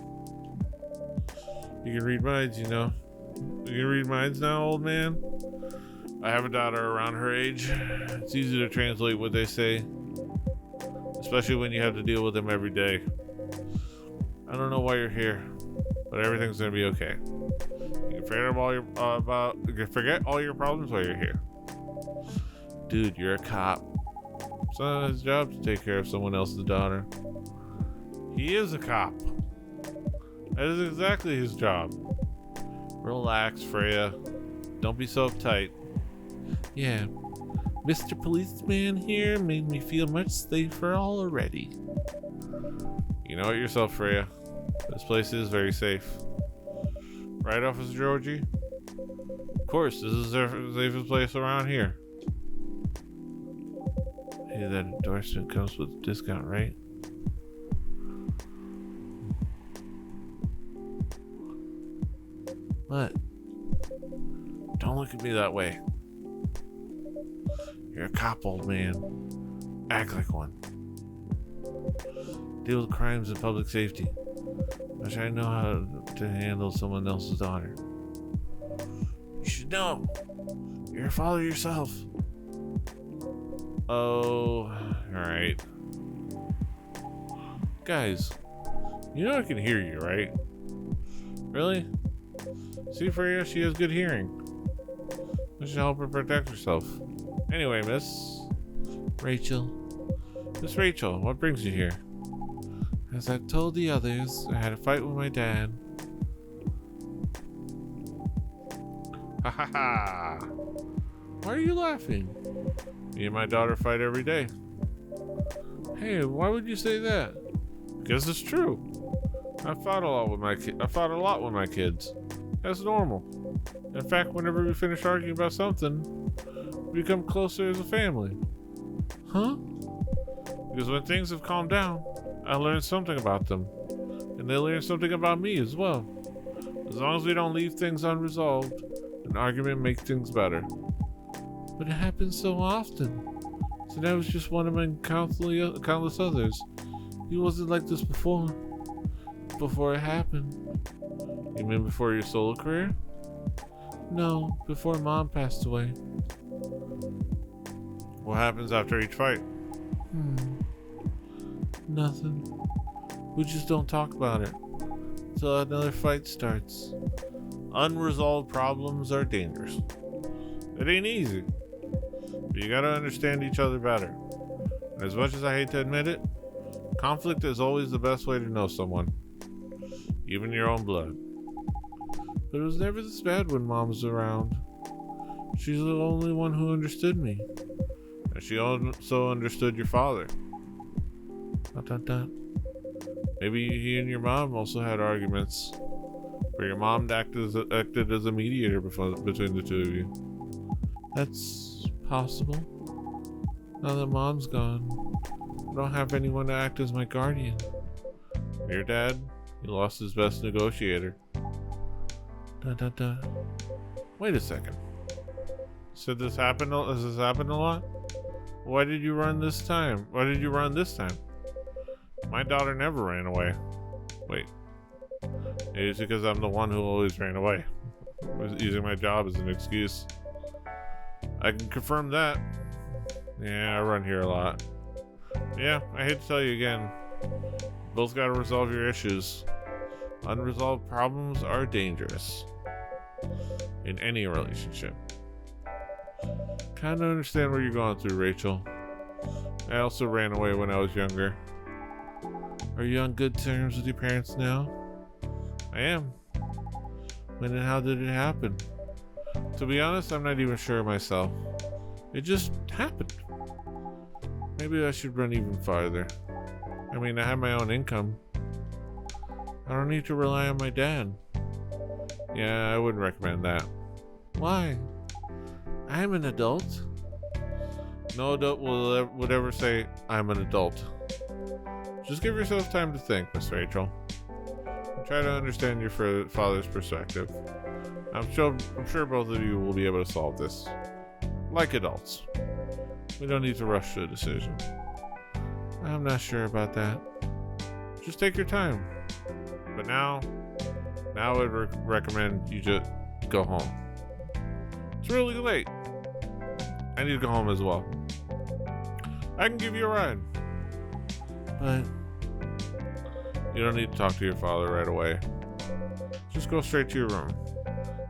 You can read minds, you know. You can read minds now, old man? I have a daughter around her age. It's easy to translate what they say, especially when you have to deal with them every day. I don't know why you're here, but everything's gonna be okay. You can forget all your problems while you're here. Dude, you're a cop. It's not his job to take care of someone else's daughter. He is a cop. That is exactly his job. Relax, Freya. Don't be so uptight. Yeah, Mr. Policeman here made me feel much safer already. You know it yourself, Freya. This place is very safe. Right, Officer Georgie? Of course, this is the safest place around here. Hey, that endorsement comes with a discount, right? What? Don't look at me that way. You're a cop, old man. Act like one. Deal with crimes and public safety. Wish I know how to handle someone else's daughter. You should know. You're a father yourself. Oh, alright. Guys, you know I can hear you, right? Really? See, Freya, she has good hearing. I should help her protect herself. Anyway, Miss Rachel, what brings you here? As I've told the others, I had a fight with my dad. Ha ha ha! Why are you laughing? Me and my daughter fight every day. Hey, why would you say that? Because it's true. I fought a lot with my kids. That's normal. In fact, whenever we finish arguing about something, we become closer as a family. Huh? Because when things have calmed down, I learn something about them. And they learn something about me as well. As long as we don't leave things unresolved, an argument makes things better. But it happens so often. So that was just one among countless others. He wasn't like this before it happened. You mean before your solo career? No, before Mom passed away. What happens after each fight? Nothing. We just don't talk about it until another fight starts. Unresolved problems are dangerous. It ain't easy. But you gotta understand each other better. And as much as I hate to admit it, conflict is always the best way to know someone. Even your own blood. But it was never this bad when Mom was around. She's the only one who understood me. And she also understood your father. Dot, dot, dot. Maybe he and your mom also had arguments, where your mom acted as a mediator between the two of you. That's possible. Now that Mom's gone, I don't have anyone to act as my guardian. Your dad, he lost his best negotiator. Dot, dot, dot. Wait a second. Has this happened a lot? Why did you run this time? My daughter never ran away. Wait. Maybe it's because I'm the one who always ran away. I was using my job as an excuse. I can confirm that. Yeah, I run here a lot. Yeah, I hate to tell you again. Both gotta resolve your issues. Unresolved problems are dangerous. In any relationship. Kinda understand what you're going through, Rachel. I also ran away when I was younger. Are you on good terms with your parents now? I am. When and how did it happen? To be honest, I'm not even sure myself. It just happened. Maybe I should run even farther. I mean, I have my own income. I don't need to rely on my dad. Yeah, I wouldn't recommend that. Why? I'm an adult. No adult would ever say, I'm an adult. Just give yourself time to think, Miss Rachel. And try to understand your father's perspective. I'm sure both of you will be able to solve this. Like adults. We don't need to rush to a decision. I'm not sure about that. Just take your time. But now I would recommend you just go home. It's really late. I need to go home as well. I can give you a ride. But you don't need to talk to your father right away. Just go straight to your room.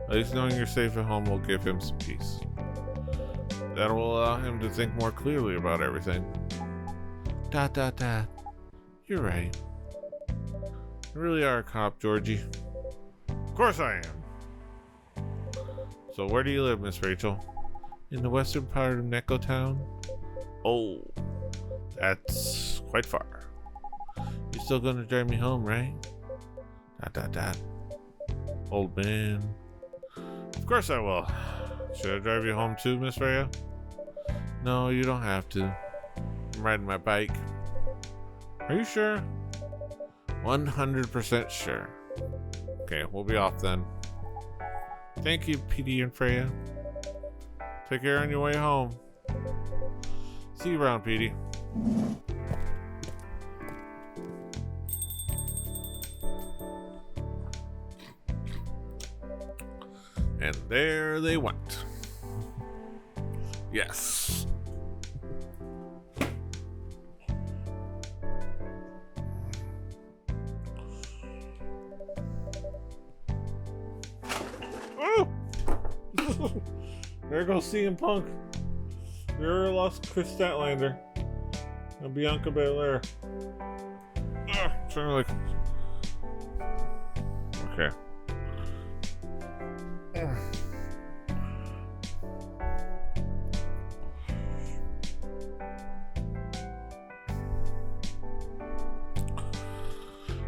At least knowing you're safe at home will give him some peace. That will allow him to think more clearly about everything. Dot, dot, dot. You're right. You really are a cop, Georgie. Of course I am. So where do you live, Miss Rachel? In the western part of Neko Town? Oh, that's quite far. You're still gonna drive me home, right? Dot, dot, dot. Old man. Of course I will. Should I drive you home too, Miss Rhea? No, you don't have to. I'm riding my bike. Are you sure? 100% sure. Okay, we'll be off then. Thank you, Petey and Freya. Take care on your way home. See you around, Petey. And there they went. Yes. Oh! There goes CM Punk. There lost Chris Statlander and Bianca Belair. Trying to like. Okay.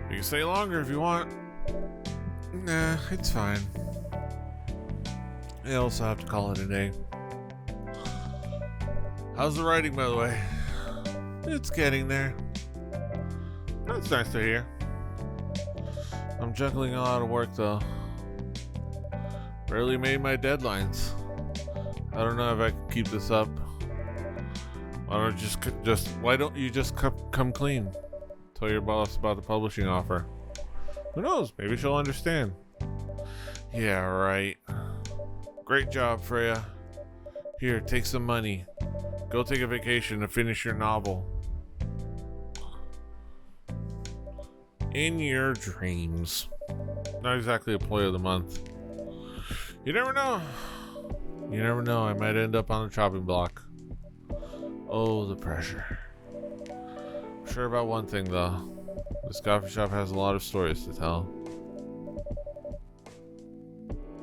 You can stay longer if you want. Nah, it's fine. I also have to call it a day. How's the writing, by the way? It's getting there. That's nice to hear. I'm juggling a lot of work, though. Barely made my deadlines. I don't know if I can keep this up. Why don't you just come clean? Tell your boss about the publishing offer. Who knows? Maybe she'll understand. Yeah, right. Great job, Freya. Here, take some money. Go take a vacation and finish your novel. In your dreams. Not exactly employee of the month. You never know. You never know, I might end up on a chopping block. Oh, the pressure. I'm sure about one thing, though. This coffee shop has a lot of stories to tell.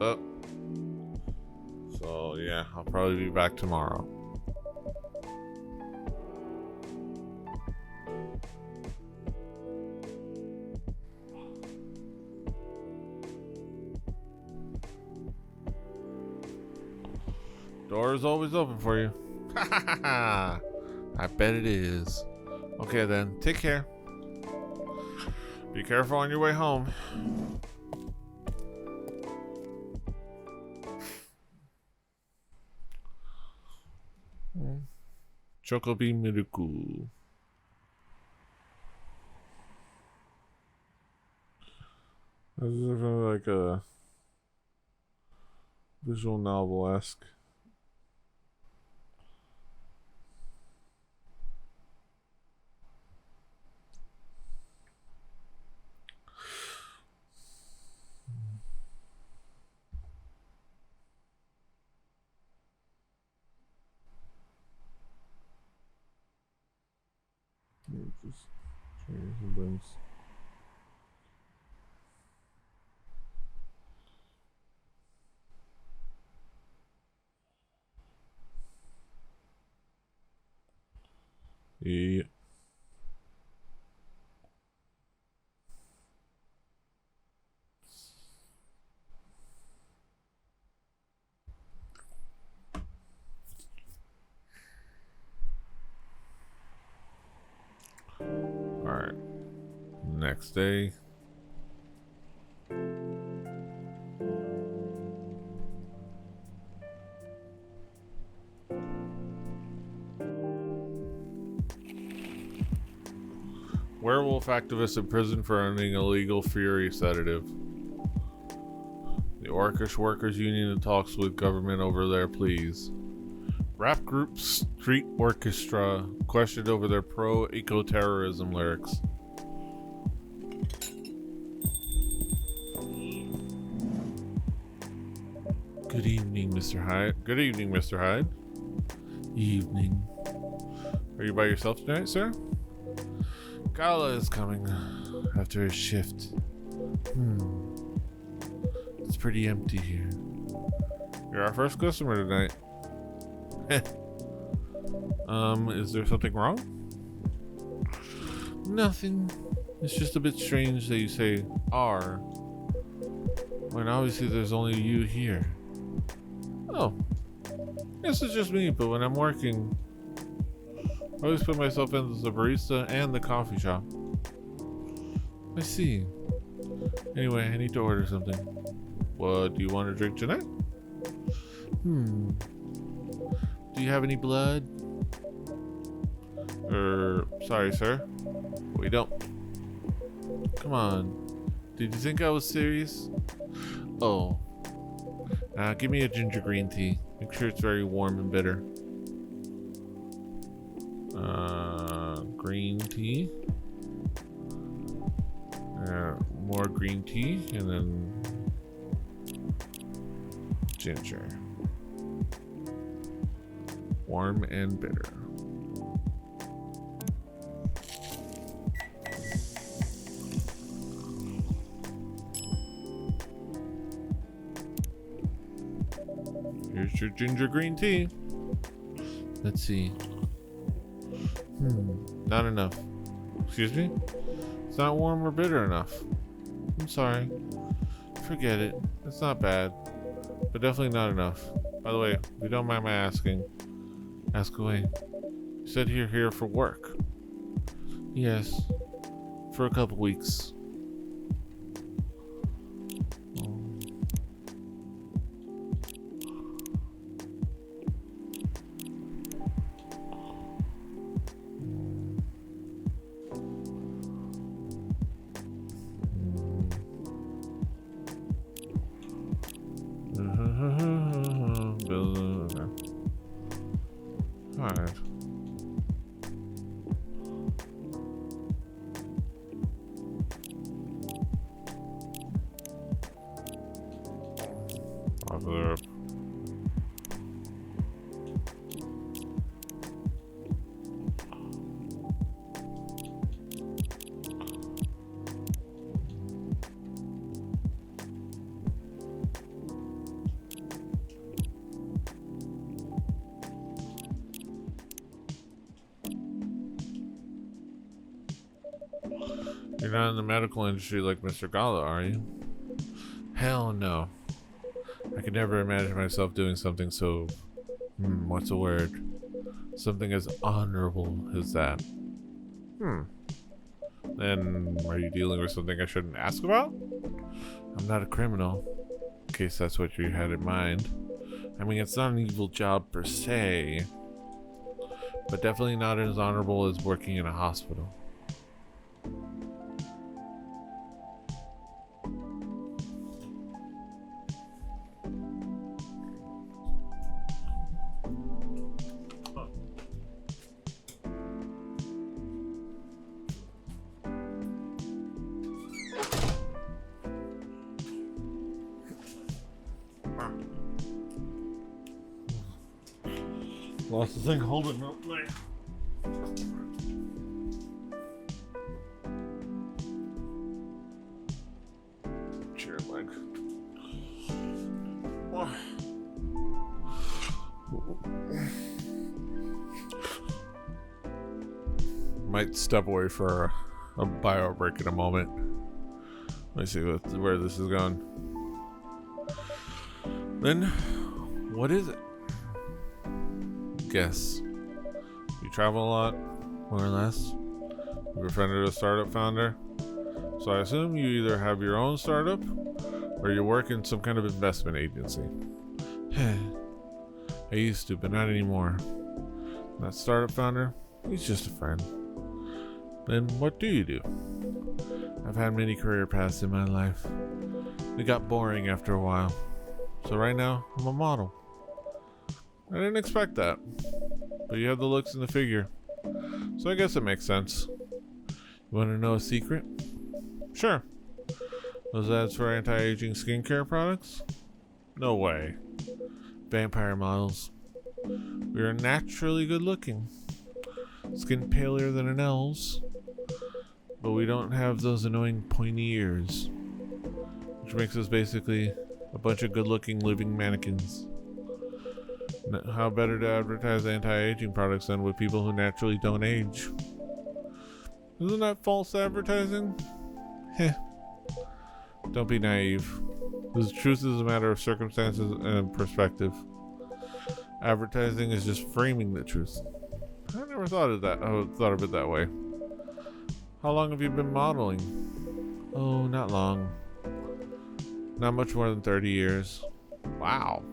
Oh. So, yeah, I'll probably be back tomorrow. Door is always open for you. I bet it is. Okay then, take care. Be careful on your way home. Chocobi Miruku. This is like a visual novel-esque. Just change some things. Yeah. Alright. Next day. Werewolf activist in prison for owning illegal fury sedative. The Orcish Workers Union talks with government over their pleas. Rap group Street Orchestra questioned over their pro-eco-terrorism lyrics. Good evening, Mr. Hyde. Good evening, Mr. Hyde. Evening. Are you by yourself tonight, sir? Gala is coming after his shift. It's pretty empty here. You're our first customer tonight. Is there something wrong? Nothing. It's just a bit strange that you say "are" when obviously there's only you here. Oh, this is just me, but when I'm working, I always put myself in as the barista and the coffee shop. I see. Anyway, I need to order something. What do you want to drink tonight? Do you have any blood? Sorry, sir. We don't. Come on. Did you think I was serious? Oh. Give me a ginger green tea. Make sure it's very warm and bitter. Green tea. More green tea, and then ginger. Warm and bitter. Here's your ginger green tea. Let's see. Not enough. Excuse me? It's not warm or bitter enough. I'm sorry. Forget it. It's not bad. But definitely not enough. By the way, if you don't mind my asking, ask away. You said you're here for work. Yes. For a couple weeks. Alright. Over there. You're not in the medical industry like Mr. Gala, are you? Hell no. I could never imagine myself doing something so... what's the word? Something as honorable as that. Then, are you dealing with something I shouldn't ask about? I'm not a criminal, in case that's what you had in mind. I mean, it's not an evil job per se, but definitely not as honorable as working in a hospital. Lost the thing holding up my... chair leg. Might step away for a bio break in a moment. Let me see where this is going. Then, what is it? Guess. You travel a lot, more or less. You befriended a startup founder. So I assume you either have your own startup or you work in some kind of investment agency. I used to, but not anymore. That startup founder, he's just a friend. Then what do you do? I've had many career paths in my life. It got boring after a while. So right now, I'm a model. I didn't expect that. But you have the looks and the figure. So I guess it makes sense. You want to know a secret? Sure. Those ads for anti-aging skincare products? No way. Vampire models. We are naturally good looking. Skin paler than an elf's. But we don't have those annoying pointy ears. Which makes us basically a bunch of good looking living mannequins. How better to advertise anti-aging products than with people who naturally don't age? Isn't that false advertising? Heh. Don't be naive. The truth is a matter of circumstances and perspective. Advertising is just framing the truth. I never thought of that. I thought of it that way. How long have you been modeling? Oh, not long. Not much more than 30 years. Wow.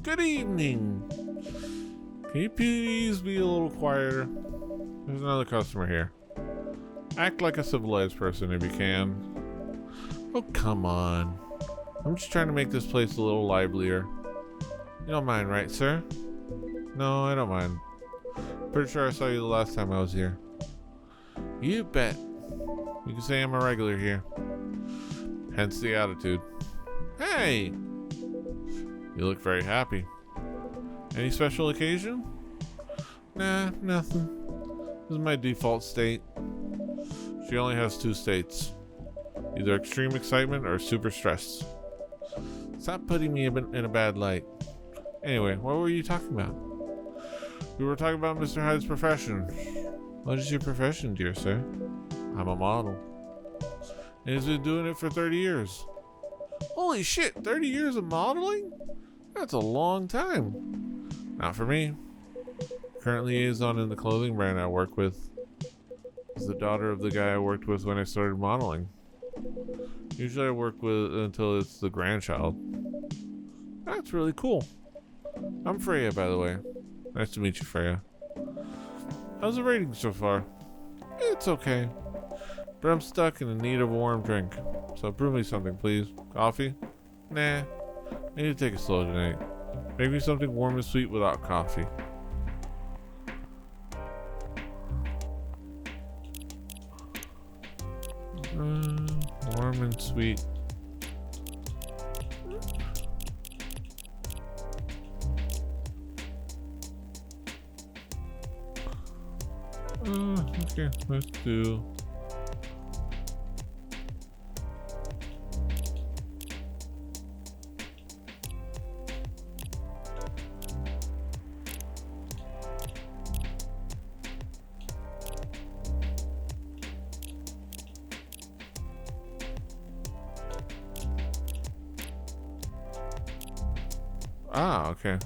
Good evening. Can you please be a little quieter? There's another customer here. Act like a civilized person if you can. Oh, come on. I'm just trying to make this place a little livelier. You don't mind, right, sir? No, I don't mind. Pretty sure I saw you the last time I was here. You bet. You can say I'm a regular here. Hence the attitude. Hey! You look very happy. Any special occasion? Nah, nothing. This is my default state. She only has 2 states. Either extreme excitement or super stress. Stop putting me in a bad light. Anyway, what were you talking about? We were talking about Mr. Hyde's profession. What is your profession, dear sir? I'm a model. And he's been doing it for 30 years. Holy shit, 30 years of modeling? That's a long time. Not for me. Current liaison in the clothing brand I work with is the daughter of the guy I worked with when I started modeling. Usually I work with until it's the grandchild. That's really cool. I'm Freya, by the way. Nice to meet you, Freya. How's the rating so far? It's okay. But I'm stuck in the need of a warm drink. So brew me something, please. Coffee? Nah. I need to take it slow tonight. Make me something warm and sweet without coffee. Warm and sweet. Okay, let's do. Ah, okay.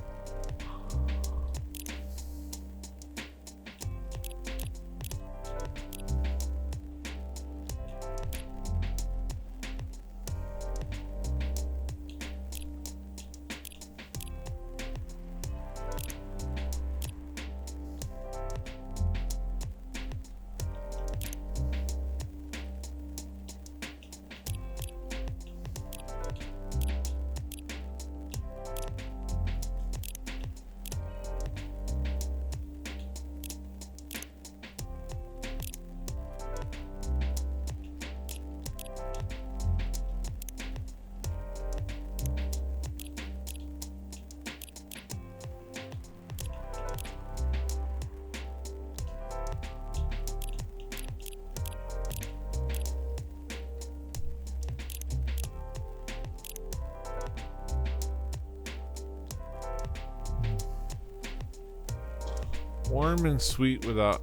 Warm and sweet without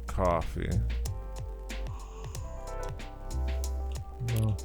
coffee. No.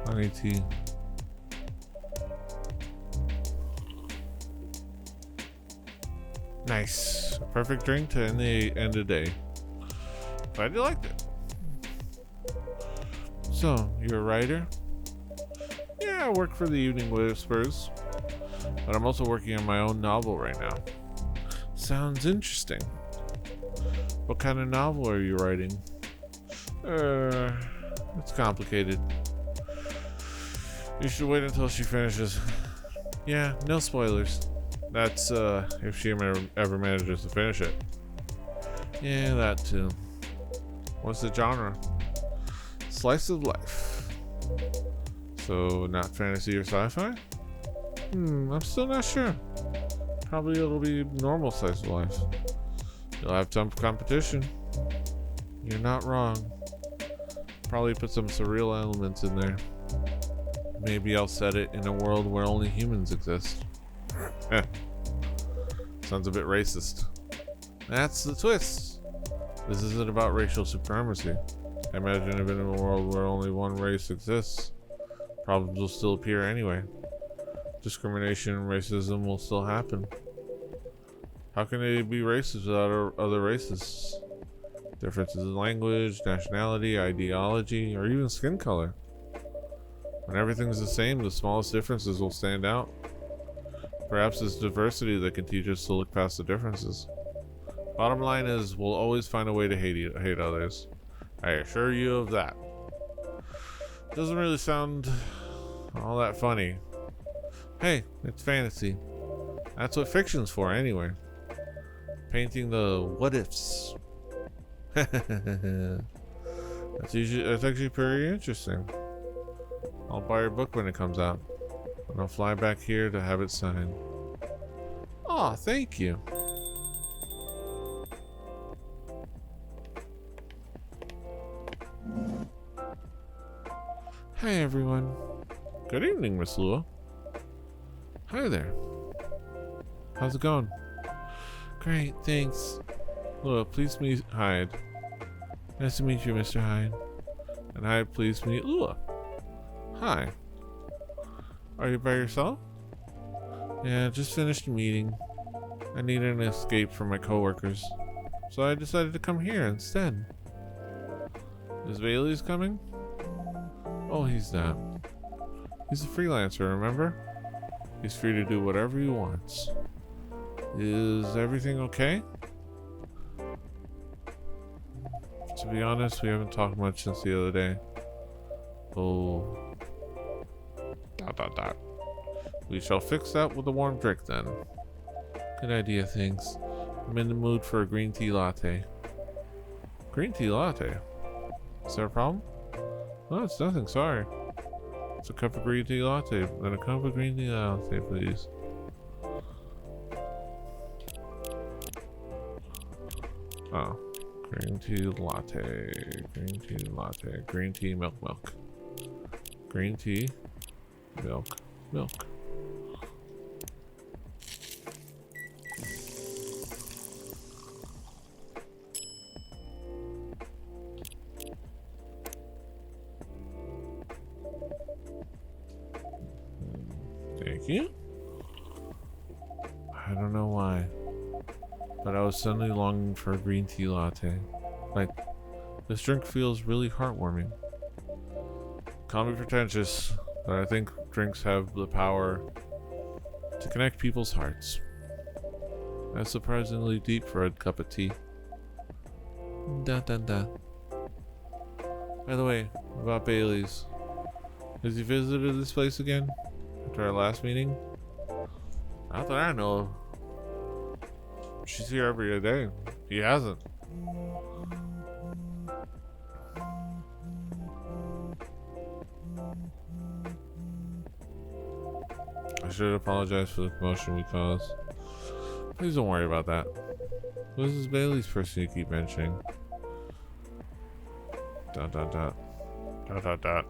Honey tea. Nice. A perfect drink to end the day. Glad you liked it. So, you're a writer? Yeah, I work for the Evening Whispers. But I'm also working on my own novel right now. Sounds interesting. What kind of novel are you writing? It's complicated. You should wait until she finishes. Yeah, no spoilers. That's if she ever manages to finish it. Yeah, that too. What's the genre? Slice of life. So not fantasy or sci-fi? I'm still not sure. Probably it'll be normal slice of life. You'll have some competition. You're not wrong. Probably put some surreal elements in there. Maybe I'll set it in a world where only humans exist. Sounds a bit racist. That's the twist. This isn't about racial supremacy. I imagine if in a world where only one race exists, problems will still appear anyway. Discrimination and racism will still happen. How can they be racist without other races? Differences in language, nationality, ideology, or even skin color. When everything's the same, the smallest differences will stand out. Perhaps it's diversity that can teach us to look past the differences. Bottom line is, we'll always find a way to hate others. I assure you of that. Doesn't really sound all that funny. Hey, it's fantasy. That's what fiction's for anyway. Painting the what ifs. That's actually pretty interesting. I'll buy your book when it comes out. And I'll fly back here to have it signed. Aw, thank you. Hi everyone. Good evening, Miss Lua. Hi there. How's it going? Great, thanks. Lua, please meet Hyde. Nice to meet you, Mr. Hyde. And Hyde, please meet Lua. Hi. Are you by yourself? Yeah, just finished a meeting. I needed an escape from my coworkers, so I decided to come here instead. Is Bailey's coming? Oh, he's not. He's a freelancer, remember? He's free to do whatever he wants. Is everything okay? To be honest, we haven't talked much since the other day. Oh. ... We shall fix that with a warm drink then. Good idea, thanks. I'm in the mood for a green tea latte. Green tea latte? Is there a problem? No, it's nothing, sorry. It's a cup of green tea latte. Then a cup of green tea latte, please. Oh. Green tea latte. Green tea latte. Green tea, milk. Green tea, milk. Thank you. I don't know why, but I was suddenly longing for a green tea latte. Like, this drink feels really heartwarming. Call me pretentious, but I think drinks have the power to connect people's hearts. That's surprisingly deep for a cup of tea. Da. By the way, about Bailey's. Has he visited this place again? After our last meeting? Not that I know of. She's here every day. He hasn't. I should apologize for the commotion we caused. Please don't worry about that. Who is this Bailey's person you keep mentioning? Dot.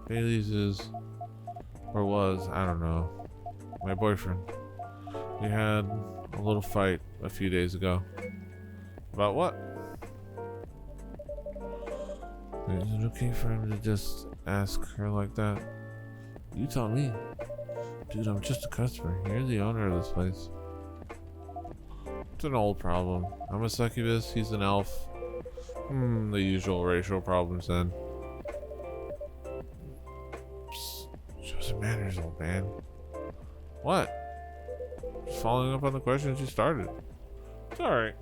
Bailey's is, or was, I don't know, my boyfriend. We had a little fight a few days ago. About what? Is it okay for him to just ask her like that? You tell me. Dude, I'm just a customer. You're the owner of this place. It's an old problem. I'm a succubus, he's an elf. The usual racial problems then. Psst, show some manners, old man. What? Just following up on the questions you started. It's alright.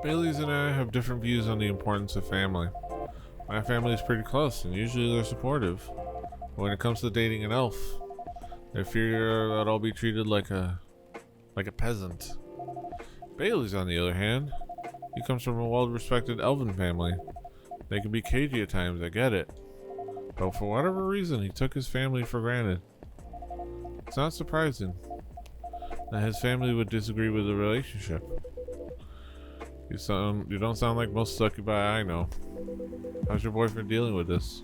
Bailey's and I have different views on the importance of family. My family is pretty close, and usually they're supportive. But when it comes to dating an elf, they fear that I'll be treated like a peasant. Bailey's, on the other hand, he comes from a well-respected elven family. They can be cagey at times, I get it. But for whatever reason, he took his family for granted. It's not surprising that his family would disagree with the relationship. You don't sound like most succubi I know. How's your boyfriend dealing with this?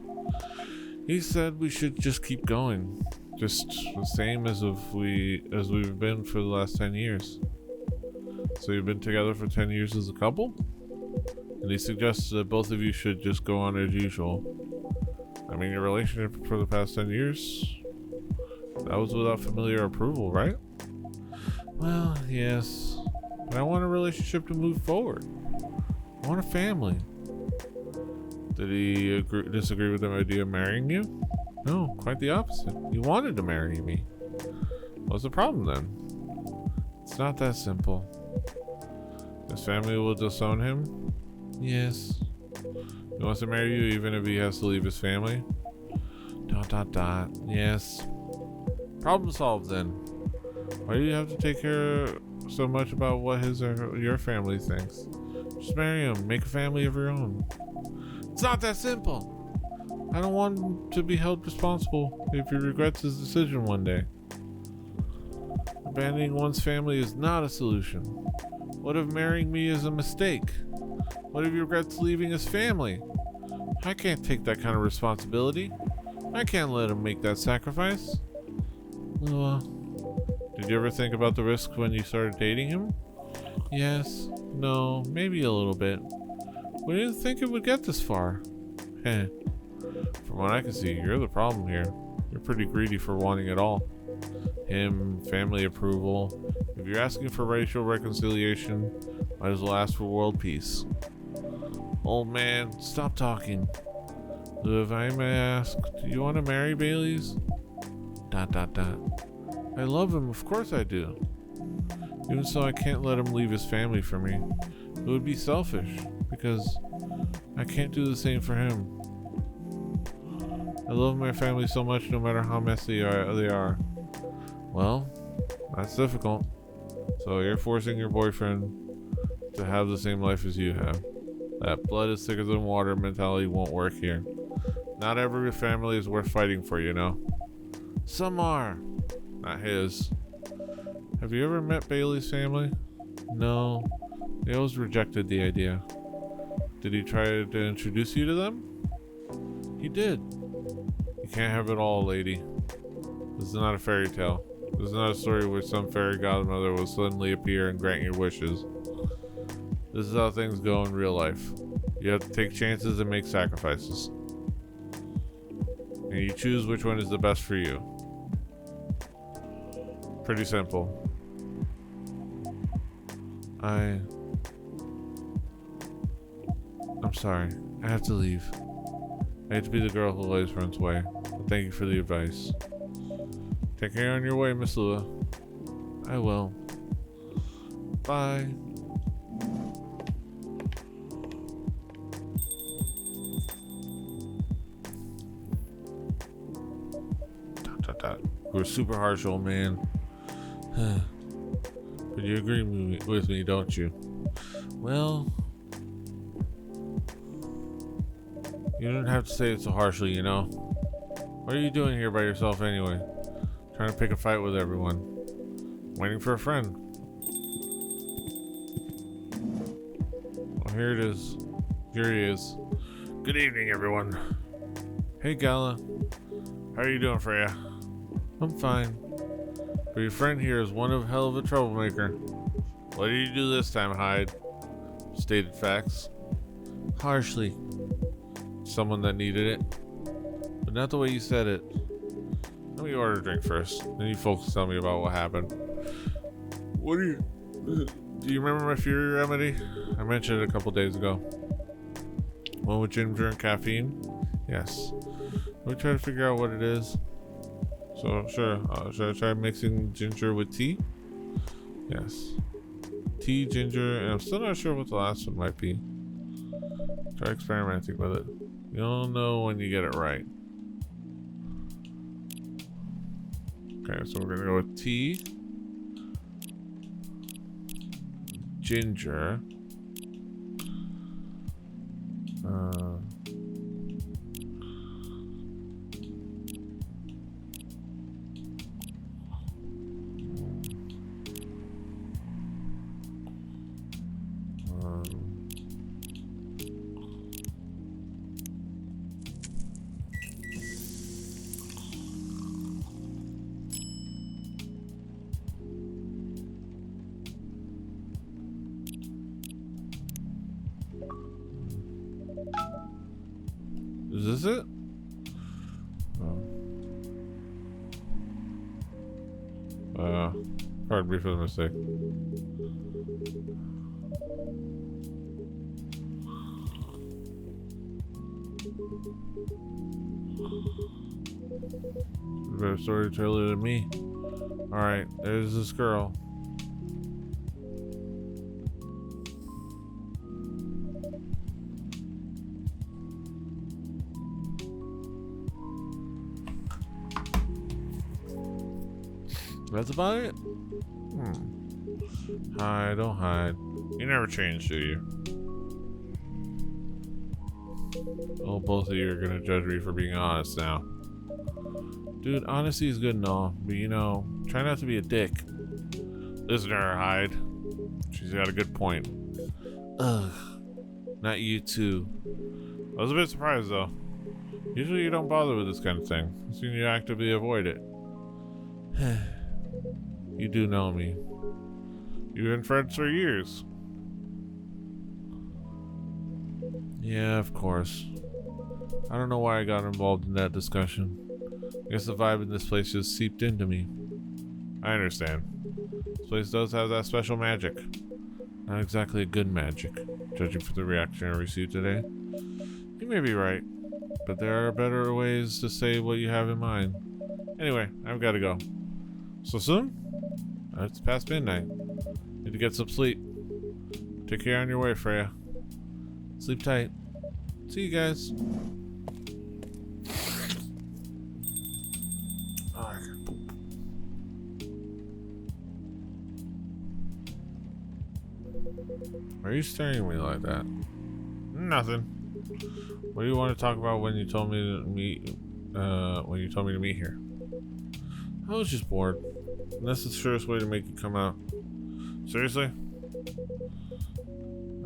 He said we should just keep going. Just the same as we've been for the last 10 years. So you've been together for 10 years as a couple? And he suggests that both of you should just go on as usual. I mean, your relationship for the past 10 years, that was without familiar approval, right? Well, yes. But I want a relationship to move forward. I want a family. Did he disagree with the idea of marrying you? No, quite the opposite. He wanted to marry me. What's the problem then? It's not that simple. His family will disown him? Yes. He wants to marry you even if he has to leave his family? ... Yes. Problem solved then. Why do you have to take care so much about what his or your family thinks? Just marry him. Make a family of your own. It's not that simple. I don't want him to be held responsible if he regrets his decision one day. Abandoning one's family is not a solution. What if marrying me is a mistake? What if he regrets leaving his family? I can't take that kind of responsibility. I can't let him make that sacrifice. Did you ever think about the risk when you started dating him? Yes. No. Maybe a little bit. We didn't think it would get this far. Heh. From what I can see, you're the problem here. You're pretty greedy for wanting it all. Him, family approval. If you're asking for racial reconciliation, might as well ask for world peace. Old man, stop talking. If I may ask, do you want to marry Bailey's? ... I love him, of course I do. Even so, I can't let him leave his family for me. It would be selfish, because I can't do the same for him. I love my family so much no matter how messy they are. Well, that's difficult. So you're forcing your boyfriend to have the same life as you have. That blood is thicker than water mentality won't work here. Not every family is worth fighting for, you know. Some are. Not his. Have you ever met Bailey's family? No. They always rejected the idea. Did he try to introduce you to them? He did. You can't have it all, lady. This is not a fairy tale. This is not a story where some fairy godmother will suddenly appear and grant your wishes. This is how things go in real life. You have to take chances and make sacrifices. And you choose which one is the best for you. Pretty simple. I'm sorry. I have to leave. I hate to be the girl who always runs away, but thank you for the advice. Take care on your way, Miss Lua. I will. Bye. We're super harsh, old man. But you agree with me, don't you? Well, you don't have to say it so harshly, you know. What are you doing here by yourself anyway? Trying to pick a fight with everyone. Waiting for a friend. Well, here it is. Here he is. Good evening, everyone. Hey, Gala. How are you doing, Freya? I'm fine. But your friend here is one hell of a troublemaker. What did you do this time, Hyde? Stated facts. Harshly. Someone that needed it. But not the way you said it. Let me order a drink first. Then you folks tell me about what happened. What do you remember my Fury remedy? I mentioned it a couple days ago. One with ginger and caffeine? Yes. Let me try to figure out what it is. So, sure. Should I try mixing ginger with tea? Yes. Tea, ginger, and I'm still not sure what the last one might be. Try experimenting with it. You'll know when you get it right. Okay, so we're gonna go with tea, ginger, Is this it? Pardon me for the mistake. Better storyteller than me. Alright, there's this girl. That's about it? Hide, don't hide. You never change, do you? Oh, both of you are gonna judge me for being honest now. Dude, honesty is good and all, but you know, try not to be a dick. Listen to her, Hyde. She's got a good point. Ugh. Not you too. I was a bit surprised though. Usually you don't bother with this kind of thing. I've seen you actively avoid it. You do know me. You've been friends for years. Yeah, of course. I don't know why I got involved in that discussion. I guess the vibe in this place just seeped into me. I understand. This place does have that special magic. Not exactly a good magic, judging from the reaction I received today. You may be right, but there are better ways to say what you have in mind. Anyway, I've got to go. So soon? It's past midnight. Need to get some sleep. Take care on your way, Freya. Sleep tight. See you guys. Why are you staring at me like that? Nothing. What do you want to talk about when you told me to meet? When you told me to meet here? I was just bored. And that's the surest way to make you come out. Seriously?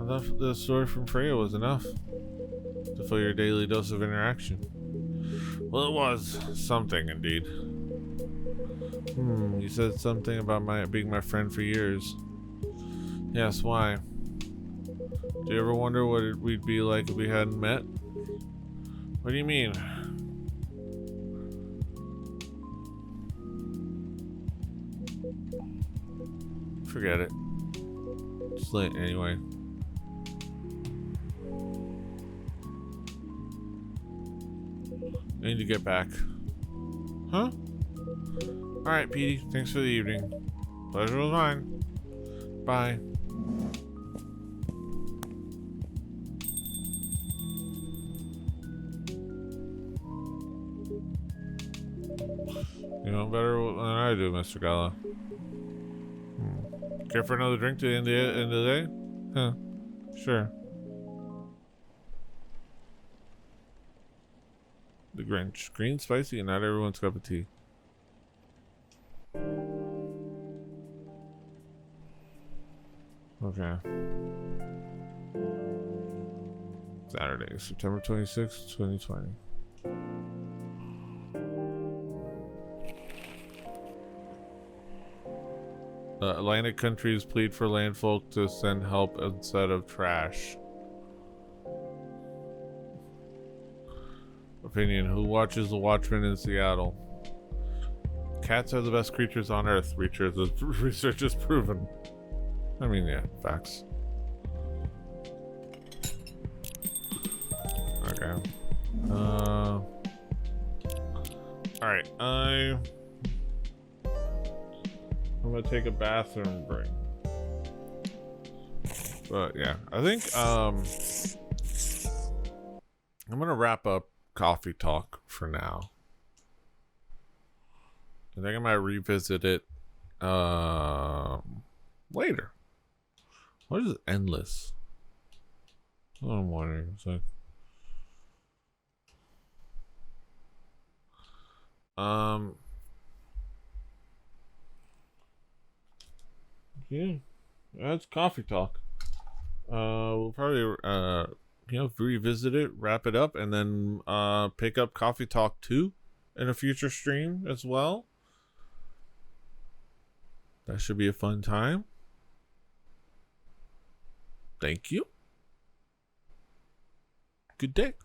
I thought the story from Freya was enough to fill your daily dose of interaction. Well, it was something indeed. You said something about being my friend for years. Yes, why? Do you ever wonder what we'd be like if we hadn't met? What do you mean? Forget it. It's late anyway. I need to get back. Huh? Alright, Petey. Thanks for the evening. Pleasure was mine. Bye. You know better than I do, Mr. Gala. Care for another drink to end the day? Huh. Sure. The Grinch. Green, spicy, and not everyone's cup of tea. Okay. Saturday, September 26th, 2020. Atlantic countries plead for landfolk to send help instead of trash. Opinion. Who watches the Watchmen in Seattle? Cats are the best creatures on Earth. Research has proven. I mean, yeah, facts. Okay. Alright, I'm gonna take a bathroom break. But yeah, I think I'm gonna wrap up coffee talk for now. I think I might revisit it later. What is endless? Oh, I'm wondering. It's like yeah, that's coffee talk. We'll probably revisit it, wrap it up, and then pick up Coffee Talk 2 in a future stream as well. That should be a fun time. Thank you. Good day.